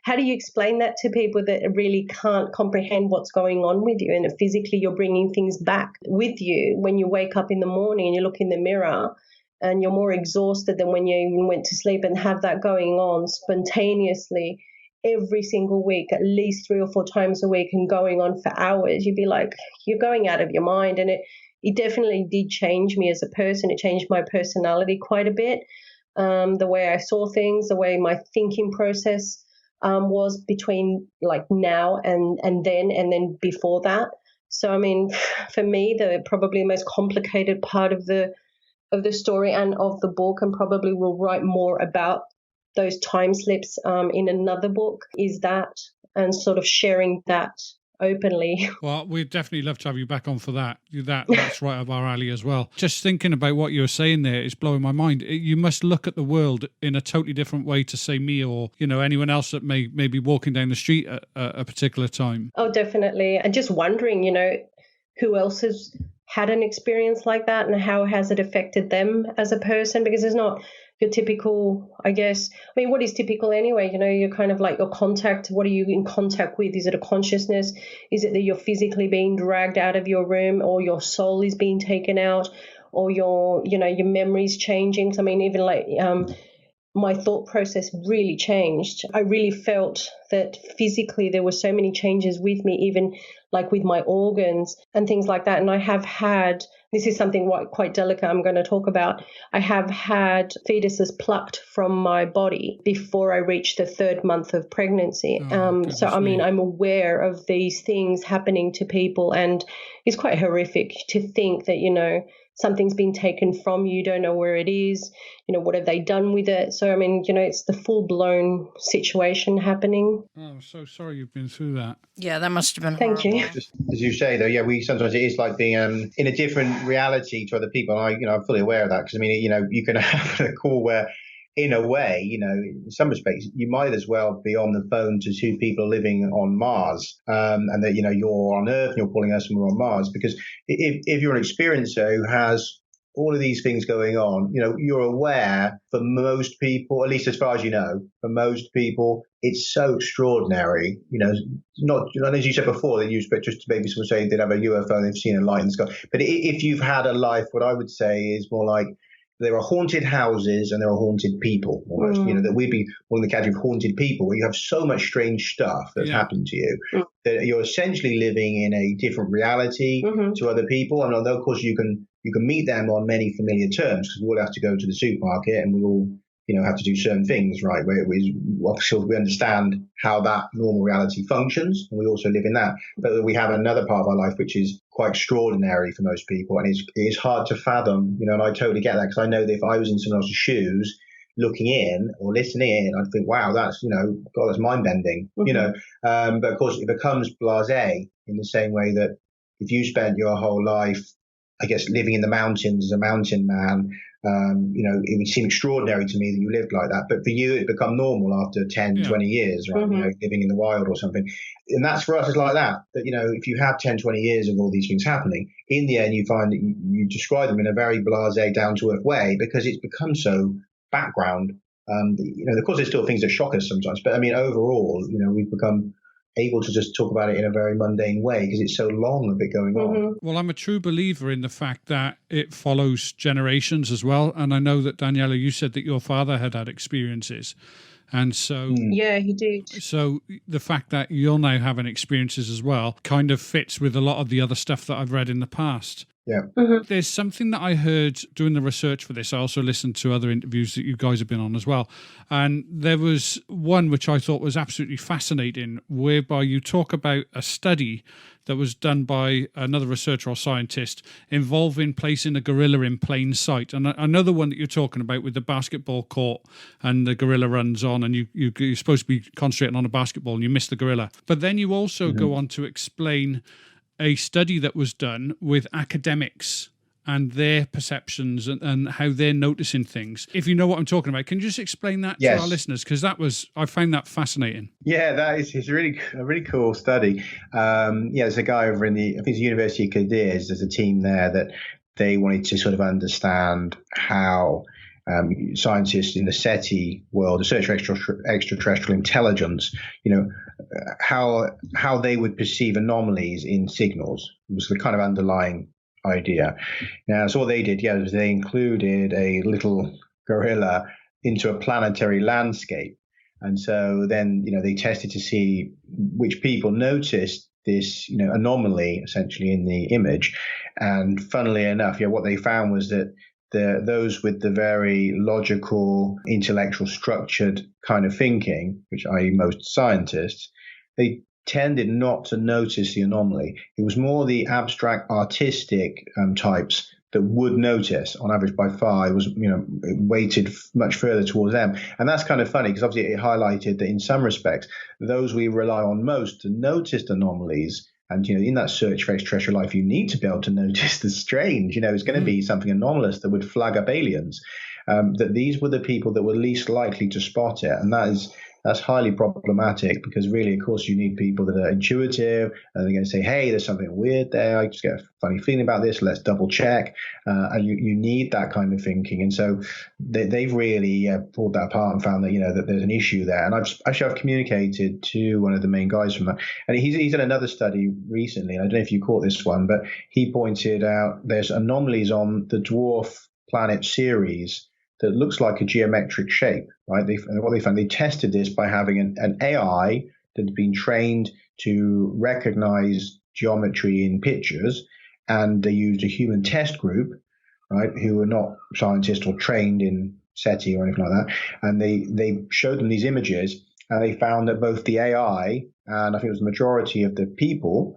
how do you explain that to people that really can't comprehend what's going on with you? And physically you're bringing things back with you when you wake up in the morning and you look in the mirror and you're more exhausted than when you even went to sleep, and have that going on spontaneously every single week, at least 3 or 4 times a week, and going on for hours. You'd be like, you're going out of your mind. And it definitely did change me as a person. It changed my personality quite a bit. The way I saw things, the way my thinking process was between now and then before that. So, I mean, for me, the probably most complicated part of the story and of the book, and probably will write more about those time slips in another book, is that, and sort of sharing that openly. Well, we'd definitely love to have you back on for that. That's right up our alley as well. Just thinking about what you were saying there is blowing my mind. You must look at the world in a totally different way to, say, me or anyone else that may be walking down the street at a particular time. Oh, definitely. And just wondering, who else has had an experience like that and how has it affected them as a person, because it's not your typical, I guess. I mean, what is typical anyway? You're kind of your contact. What are you in contact with? Is it a consciousness? Is it that you're physically being dragged out of your room, or your soul is being taken out, or your memories changing? So, I mean, even my thought process really changed. I really felt that physically there were so many changes with me, even like with my organs and things like that. And I have had, this is something quite delicate I'm going to talk about, I have had fetuses plucked from my body before I reached the 3rd month of pregnancy. So, I mean, I'm aware of these things happening to people, and it's quite horrific to think that, you know, something's been taken from you, don't know where it is, you know, what have they done with it? So, I mean, you know, it's the full-blown situation happening. Oh, I'm so sorry you've been through that. Yeah, that must have been Thank horrible. you. Just, as you say, though, yeah, we sometimes it is like being in a different reality to other people. And I'm fully aware of that, because, I mean, you know, you can have a call where, in a way, you know, in some respects, you might as well be on the phone to 2 people living on Mars, and that, you know, you're on Earth and you're calling us and we're on Mars. Because if you're an experiencer who has all of these things going on, you know, you're aware, for most people, at least as far as you know, for most people, it's so extraordinary. You know, not, as you said before, that you expect just to maybe someone say they'd have a UFO and they've seen a light in the sky. But if you've had a life, what I would say is more like, there are haunted houses and there are haunted people, almost. You know, that we'd be on the category of haunted people, where you have so much strange stuff that's happened to you that you're essentially living in a different reality to other people. And although, of course, you can meet them on many familiar terms, because we all have to go to the supermarket and we all, you know, have to do certain things, right? Where obviously we understand how that normal reality functions, and we also live in that. But we have another part of our life which is quite extraordinary for most people, and it's hard to fathom, you know. And I totally get that, because I know that if I was in someone else's shoes, looking in or listening in, I'd think, wow, that's, you know, God, that's mind bending, you know. But of course, it becomes blasé in the same way that if you spent your whole life, I guess, living in the mountains as a mountain man, you know, it would seem extraordinary to me that you lived like that. But for you, it become normal after 10, 20 years, right? You know, living in the wild or something. And that's, for us, is like that, you know, if you have 10, 20 years of all these things happening, in the end, you find that you describe them in a very blasé, down-to-earth way, because it's become so background. You know, of course, there's still things that shock us sometimes. But, I mean, overall, you know, we've become able to just talk about it in a very mundane way, because it's so long of it going on. Well, I'm a true believer in the fact that it follows generations as well. And I know that, Daniela, you said that your father had experiences. And so, yeah, he did. So the fact that you're now having experiences as well kind of fits with a lot of the other stuff that I've read in the past. Yeah. There's something that I heard doing the research for this. I also listened to other interviews that you guys have been on as well. And there was one which I thought was absolutely fascinating, whereby you talk about a study that was done by another researcher or scientist involving placing a gorilla in plain sight. And another one that you're talking about with the basketball court, and the gorilla runs on, and you're supposed to be concentrating on a basketball and you miss the gorilla. But then you also go on to explain a study that was done with academics and their perceptions and how they're noticing things. If you know what I'm talking about, can you just explain that to our listeners? Because I found that fascinating. Yeah, it's a really cool study. There's a guy over in I think it's the University of Cadiz. There's a team there that they wanted to sort of understand how scientists in the SETI world, the Search for Extraterrestrial Intelligence, you know, how they would perceive anomalies in signals. It was the kind of underlying idea. Now, so what they did, was they included a little gorilla into a planetary landscape. And so then, you know, they tested to see which people noticed this, you know, anomaly essentially in the image. And funnily enough, what they found was that those with the very logical, intellectual, structured kind of thinking, which i.e. most scientists, they tended not to notice the anomaly. It was more the abstract, artistic types that would notice. On average, by far, it was, you know, it weighted much further towards them. And that's kind of funny, because obviously it highlighted that in some respects, those we rely on most to notice anomalies. And, you know, in that search for extraterrestrial life, you need to be able to notice the strange. You know, it's going to be something anomalous that would flag up aliens. That these were the people that were least likely to spot it. And that's highly problematic, because really, of course, you need people that are intuitive, and they're going to say, hey, there's something weird there. I just get a funny feeling about this. Let's double check. And you need that kind of thinking. And so they've really pulled that apart and found that, you know, that there's an issue there. And I've communicated to one of the main guys from that. And he's done another study recently. And I don't know if you caught this one, but he pointed out there's anomalies on the dwarf planet Ceres that looks like a geometric shape, right? What they found, they tested this by having an AI that had been trained to recognize geometry in pictures, and they used a human test group, right, who were not scientists or trained in SETI or anything like that, and they showed them these images, and they found that both the AI and I think it was the majority of the people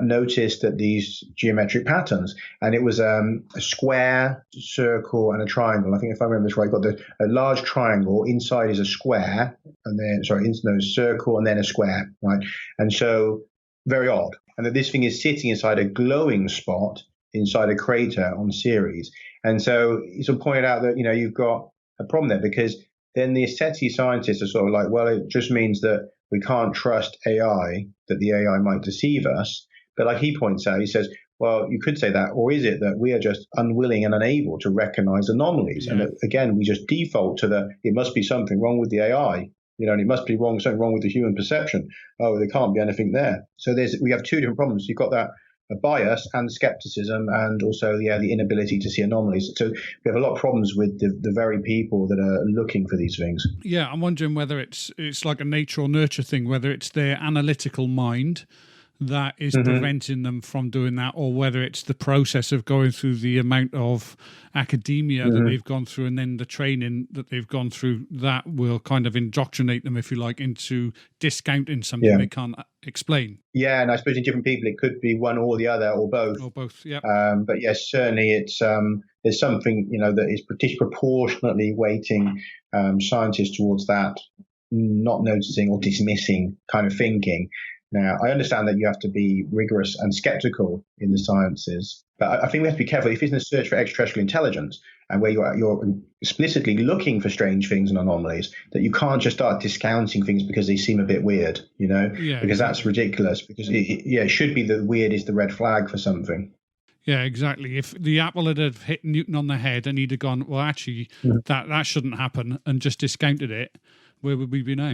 noticed that these geometric patterns, and it was a square, circle, and a triangle. I think if I remember this right, got a large triangle, inside is a square, and then a circle, and then a square, right? And so very odd, and that this thing is sitting inside a glowing spot inside a crater on Ceres. And so he sort of pointed out that you've got a problem there, because then the SETI scientists are sort of like, well, it just means that we can't trust AI, that the AI might deceive us. But like he points out, he says, well, you could say that, or is it that we are just unwilling and unable to recognize anomalies? Yeah. And that, again, we just default to it must be something wrong with the AI, and it must be something wrong with the human perception. Oh, there can't be anything there. So we have two different problems. You've got that a bias and skepticism, and also, the inability to see anomalies. So we have a lot of problems with the very people that are looking for these things. Yeah, I'm wondering whether it's like a nature or nurture thing, whether it's their analytical mind that is preventing them from doing that, or whether it's the process of going through the amount of academia that they've gone through, and then the training that they've gone through that will kind of indoctrinate them, if you like, into discounting something they can't explain. Yeah, and I suppose in different people it could be one or the other, or both. Or both, yeah. But yes, certainly it's there's something that is disproportionately weighting scientists towards that not noticing or dismissing kind of thinking. Now, I understand that you have to be rigorous and skeptical in the sciences, but I think we have to be careful. If it's in a search for extraterrestrial intelligence, and where you're explicitly looking for strange things and anomalies, that you can't just start discounting things because they seem a bit weird, because that's ridiculous. Because it should be that weird is the red flag for something. Yeah, exactly. If the apple had hit Newton on the head and he'd have gone, well, actually, that shouldn't happen, and just discounted it, where would we be now?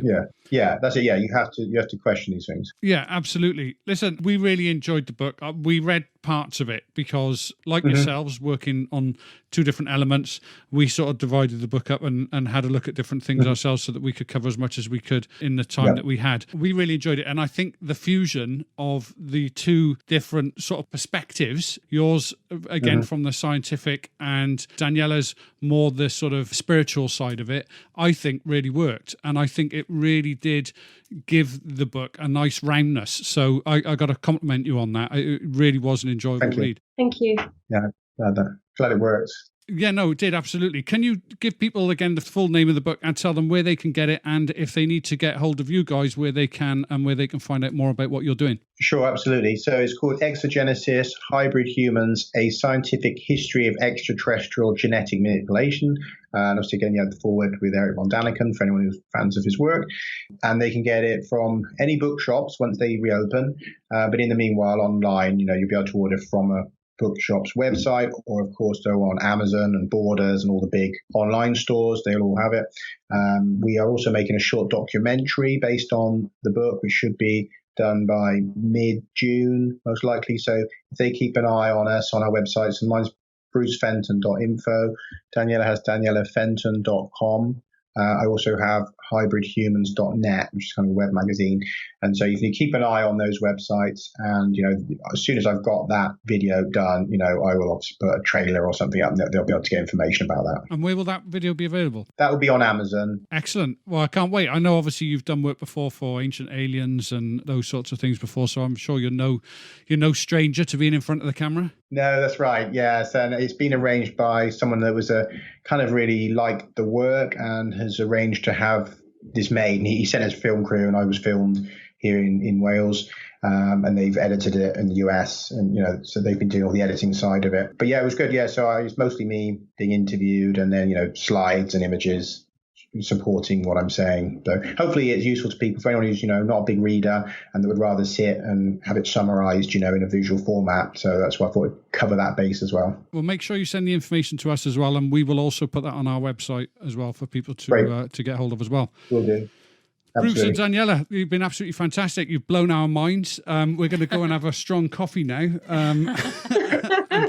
Yeah, that's it. Yeah, you have to question these things. Yeah, absolutely. Listen, we really enjoyed the book. We read parts of it because, like yourselves, working on two different elements, we sort of divided the book up and had a look at different things ourselves so that we could cover as much as we could in the time that we had. We really enjoyed it. And I think the fusion of the two different sort of perspectives, yours, again, from the scientific, and Daniela's more the sort of spiritual side of it, I think really worked. And I think it really did give the book a nice roundness. So I got to compliment you on that. It really was an enjoyable read. Thank you. Yeah, glad it works. Yeah, no, it did, absolutely. Can you give people, again, the full name of the book and tell them where they can get it, and if they need to get hold of you guys, where they can, and where they can find out more about what you're doing? Sure, absolutely. So it's called Exogenesis, Hybrid Humans, A Scientific History of Extraterrestrial Genetic Manipulation. And obviously, again, you have the foreword with Erich Von Daniken for anyone who's fans of his work. And they can get it from any bookshops once they reopen. But in the meanwhile, online, you'll be able to order from a bookshop's website, or of course go on Amazon and Borders and all the big online stores. They'll all have it. We are also making a short documentary based on the book, which should be done by mid-June, most likely. So if they keep an eye on us on our websites, and mine's brucefenton.info. Daniela has daniellafenton.com. I also have hybridhumans.net, which is kind of a web magazine. And so if you keep an eye on those websites, and, as soon as I've got that video done, I will obviously put a trailer or something up, and they'll be able to get information about that. And where will that video be available? That will be on Amazon. Excellent. Well, I can't wait. I know obviously you've done work before for Ancient Aliens and those sorts of things before, so I'm sure you're no stranger to being in front of the camera. No, that's right. Yes, and it's been arranged by someone that was kind of really liked the work and has arranged to have this made. And he sent us film crew, and I was filmed here in Wales, and they've edited it in the US, and so they've been doing all the editing side of it. But yeah, it was good. Yeah, so it's mostly me being interviewed, and then slides and images supporting what I'm saying. So hopefully it's useful to people, for anyone who's not a big reader and that would rather sit and have it summarized in a visual format. So that's why I thought I'd cover that base as well. Well, make sure you send the information to us as well, and we will also put that on our website as well for people to get hold of as well. Will do. Bruce and Absolutely. Daniela, you've been absolutely fantastic. You've blown our minds. We're going to go and have a strong coffee now and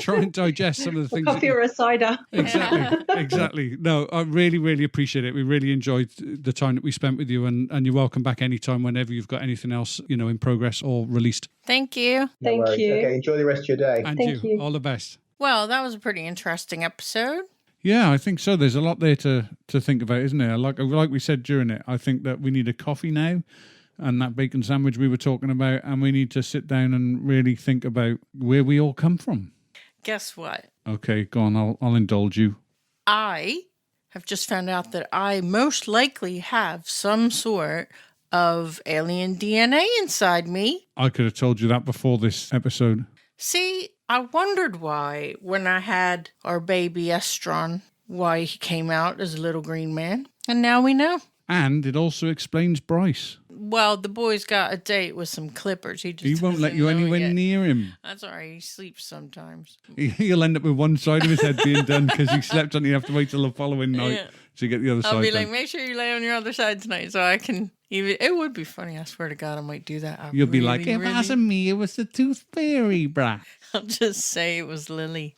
try and digest some of the things. Coffee or a cider. Exactly. No, I really, really appreciate it. We really enjoyed the time that we spent with you, and you're welcome back anytime whenever you've got anything else, in progress or released. Thank you. No Thank worries. you. Okay, enjoy the rest of your day. And Thank you. all the best. Well, that was a pretty interesting episode. Yeah, I think so. There's a lot there to think about, isn't there? Like we said during it, I think that we need a coffee now and that bacon sandwich we were talking about, and we need to sit down and really think about where we all come from. Guess what? Okay, go on. I'll indulge you. I have just found out that I most likely have some sort of alien DNA inside me. I could have told you that before this episode. See, I wondered why, when I had our baby Estron, why he came out as a little green man. And now we know. And it also explains Bryce. Well, the boy's got a date with some clippers. He He won't let doesn't you know anywhere yet. near him. That's all right. He sleeps sometimes. He'll end up with one side of his head being done because he slept on it. You have to wait till the following night Yeah. to get the other side I'll be done. like, make sure you lay on your other side tonight so I can even... It would be funny. I swear to God, I might do that. You'll be like, if it wasn't me, it was the tooth fairy, brah. I'll just say it was Lily.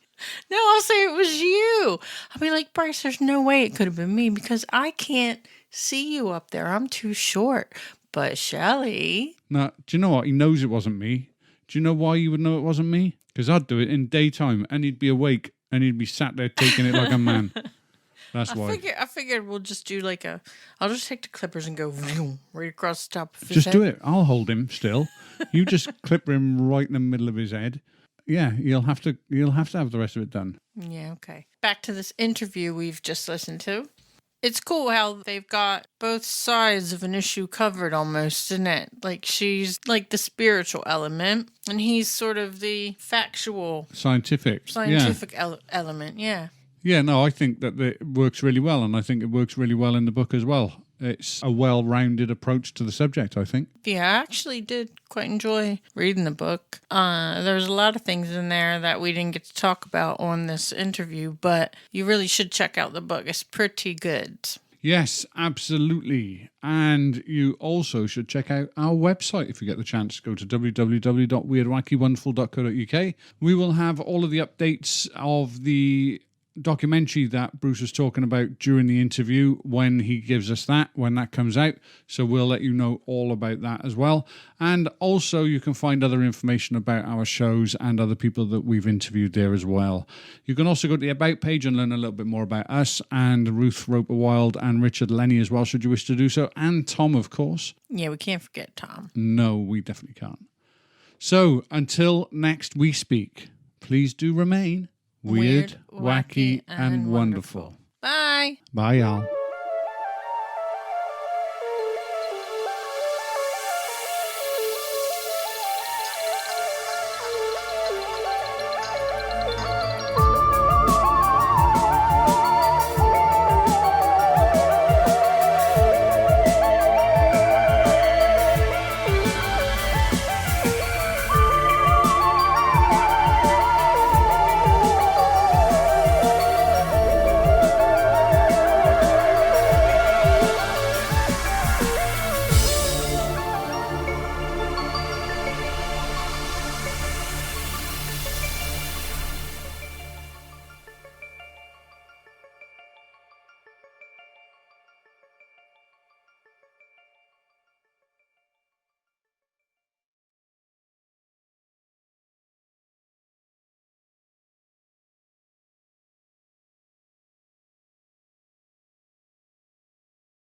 No, I'll say it was you. I'll be like, Bryce, there's no way it could have been me because I can't see you up there. I'm too short. But Shelly... Now, do you know what? He knows it wasn't me. Do you know why you would know it wasn't me? Because I'd do it in daytime and he'd be awake and he'd be sat there taking it like a man. That's why. I figured we'll just do like a... I'll just take the clippers and go vroom, right across the top of his Just head. do it. I'll hold him still. You just clip him right in the middle of his head. Yeah, you'll have to have the rest of it done. Yeah, okay. Back to this interview we've just listened to. It's cool how they've got both sides of an issue covered almost, isn't it? Like she's like the spiritual element and he's sort of the factual, Scientific. element, yeah. Yeah, no, I think that it works really well, and I think it works really well in the book as well. It's a well-rounded approach to the subject, I think. Yeah, I actually did quite enjoy reading the book. There's a lot of things in there that we didn't get to talk about on this interview, but you really should check out the book. It's pretty good. Yes, absolutely. And you also should check out our website if you get the chance. Go to www.weirdwackywonderful.co.uk. We will have all of the updates of the documentary that Bruce was talking about during the interview when he gives us that, when that comes out. So we'll let you know all about that as well. And also you can find other information about our shows and other people that we've interviewed there as well. You can also go to the About page and learn a little bit more about us and Ruth Roper Wild and Richard Lenny as well, should you wish to do so. And Tom, of course. Yeah, we can't forget Tom. No, we definitely can't. So until next we speak, please do remain weird, wacky, and wonderful. Bye. Bye, y'all.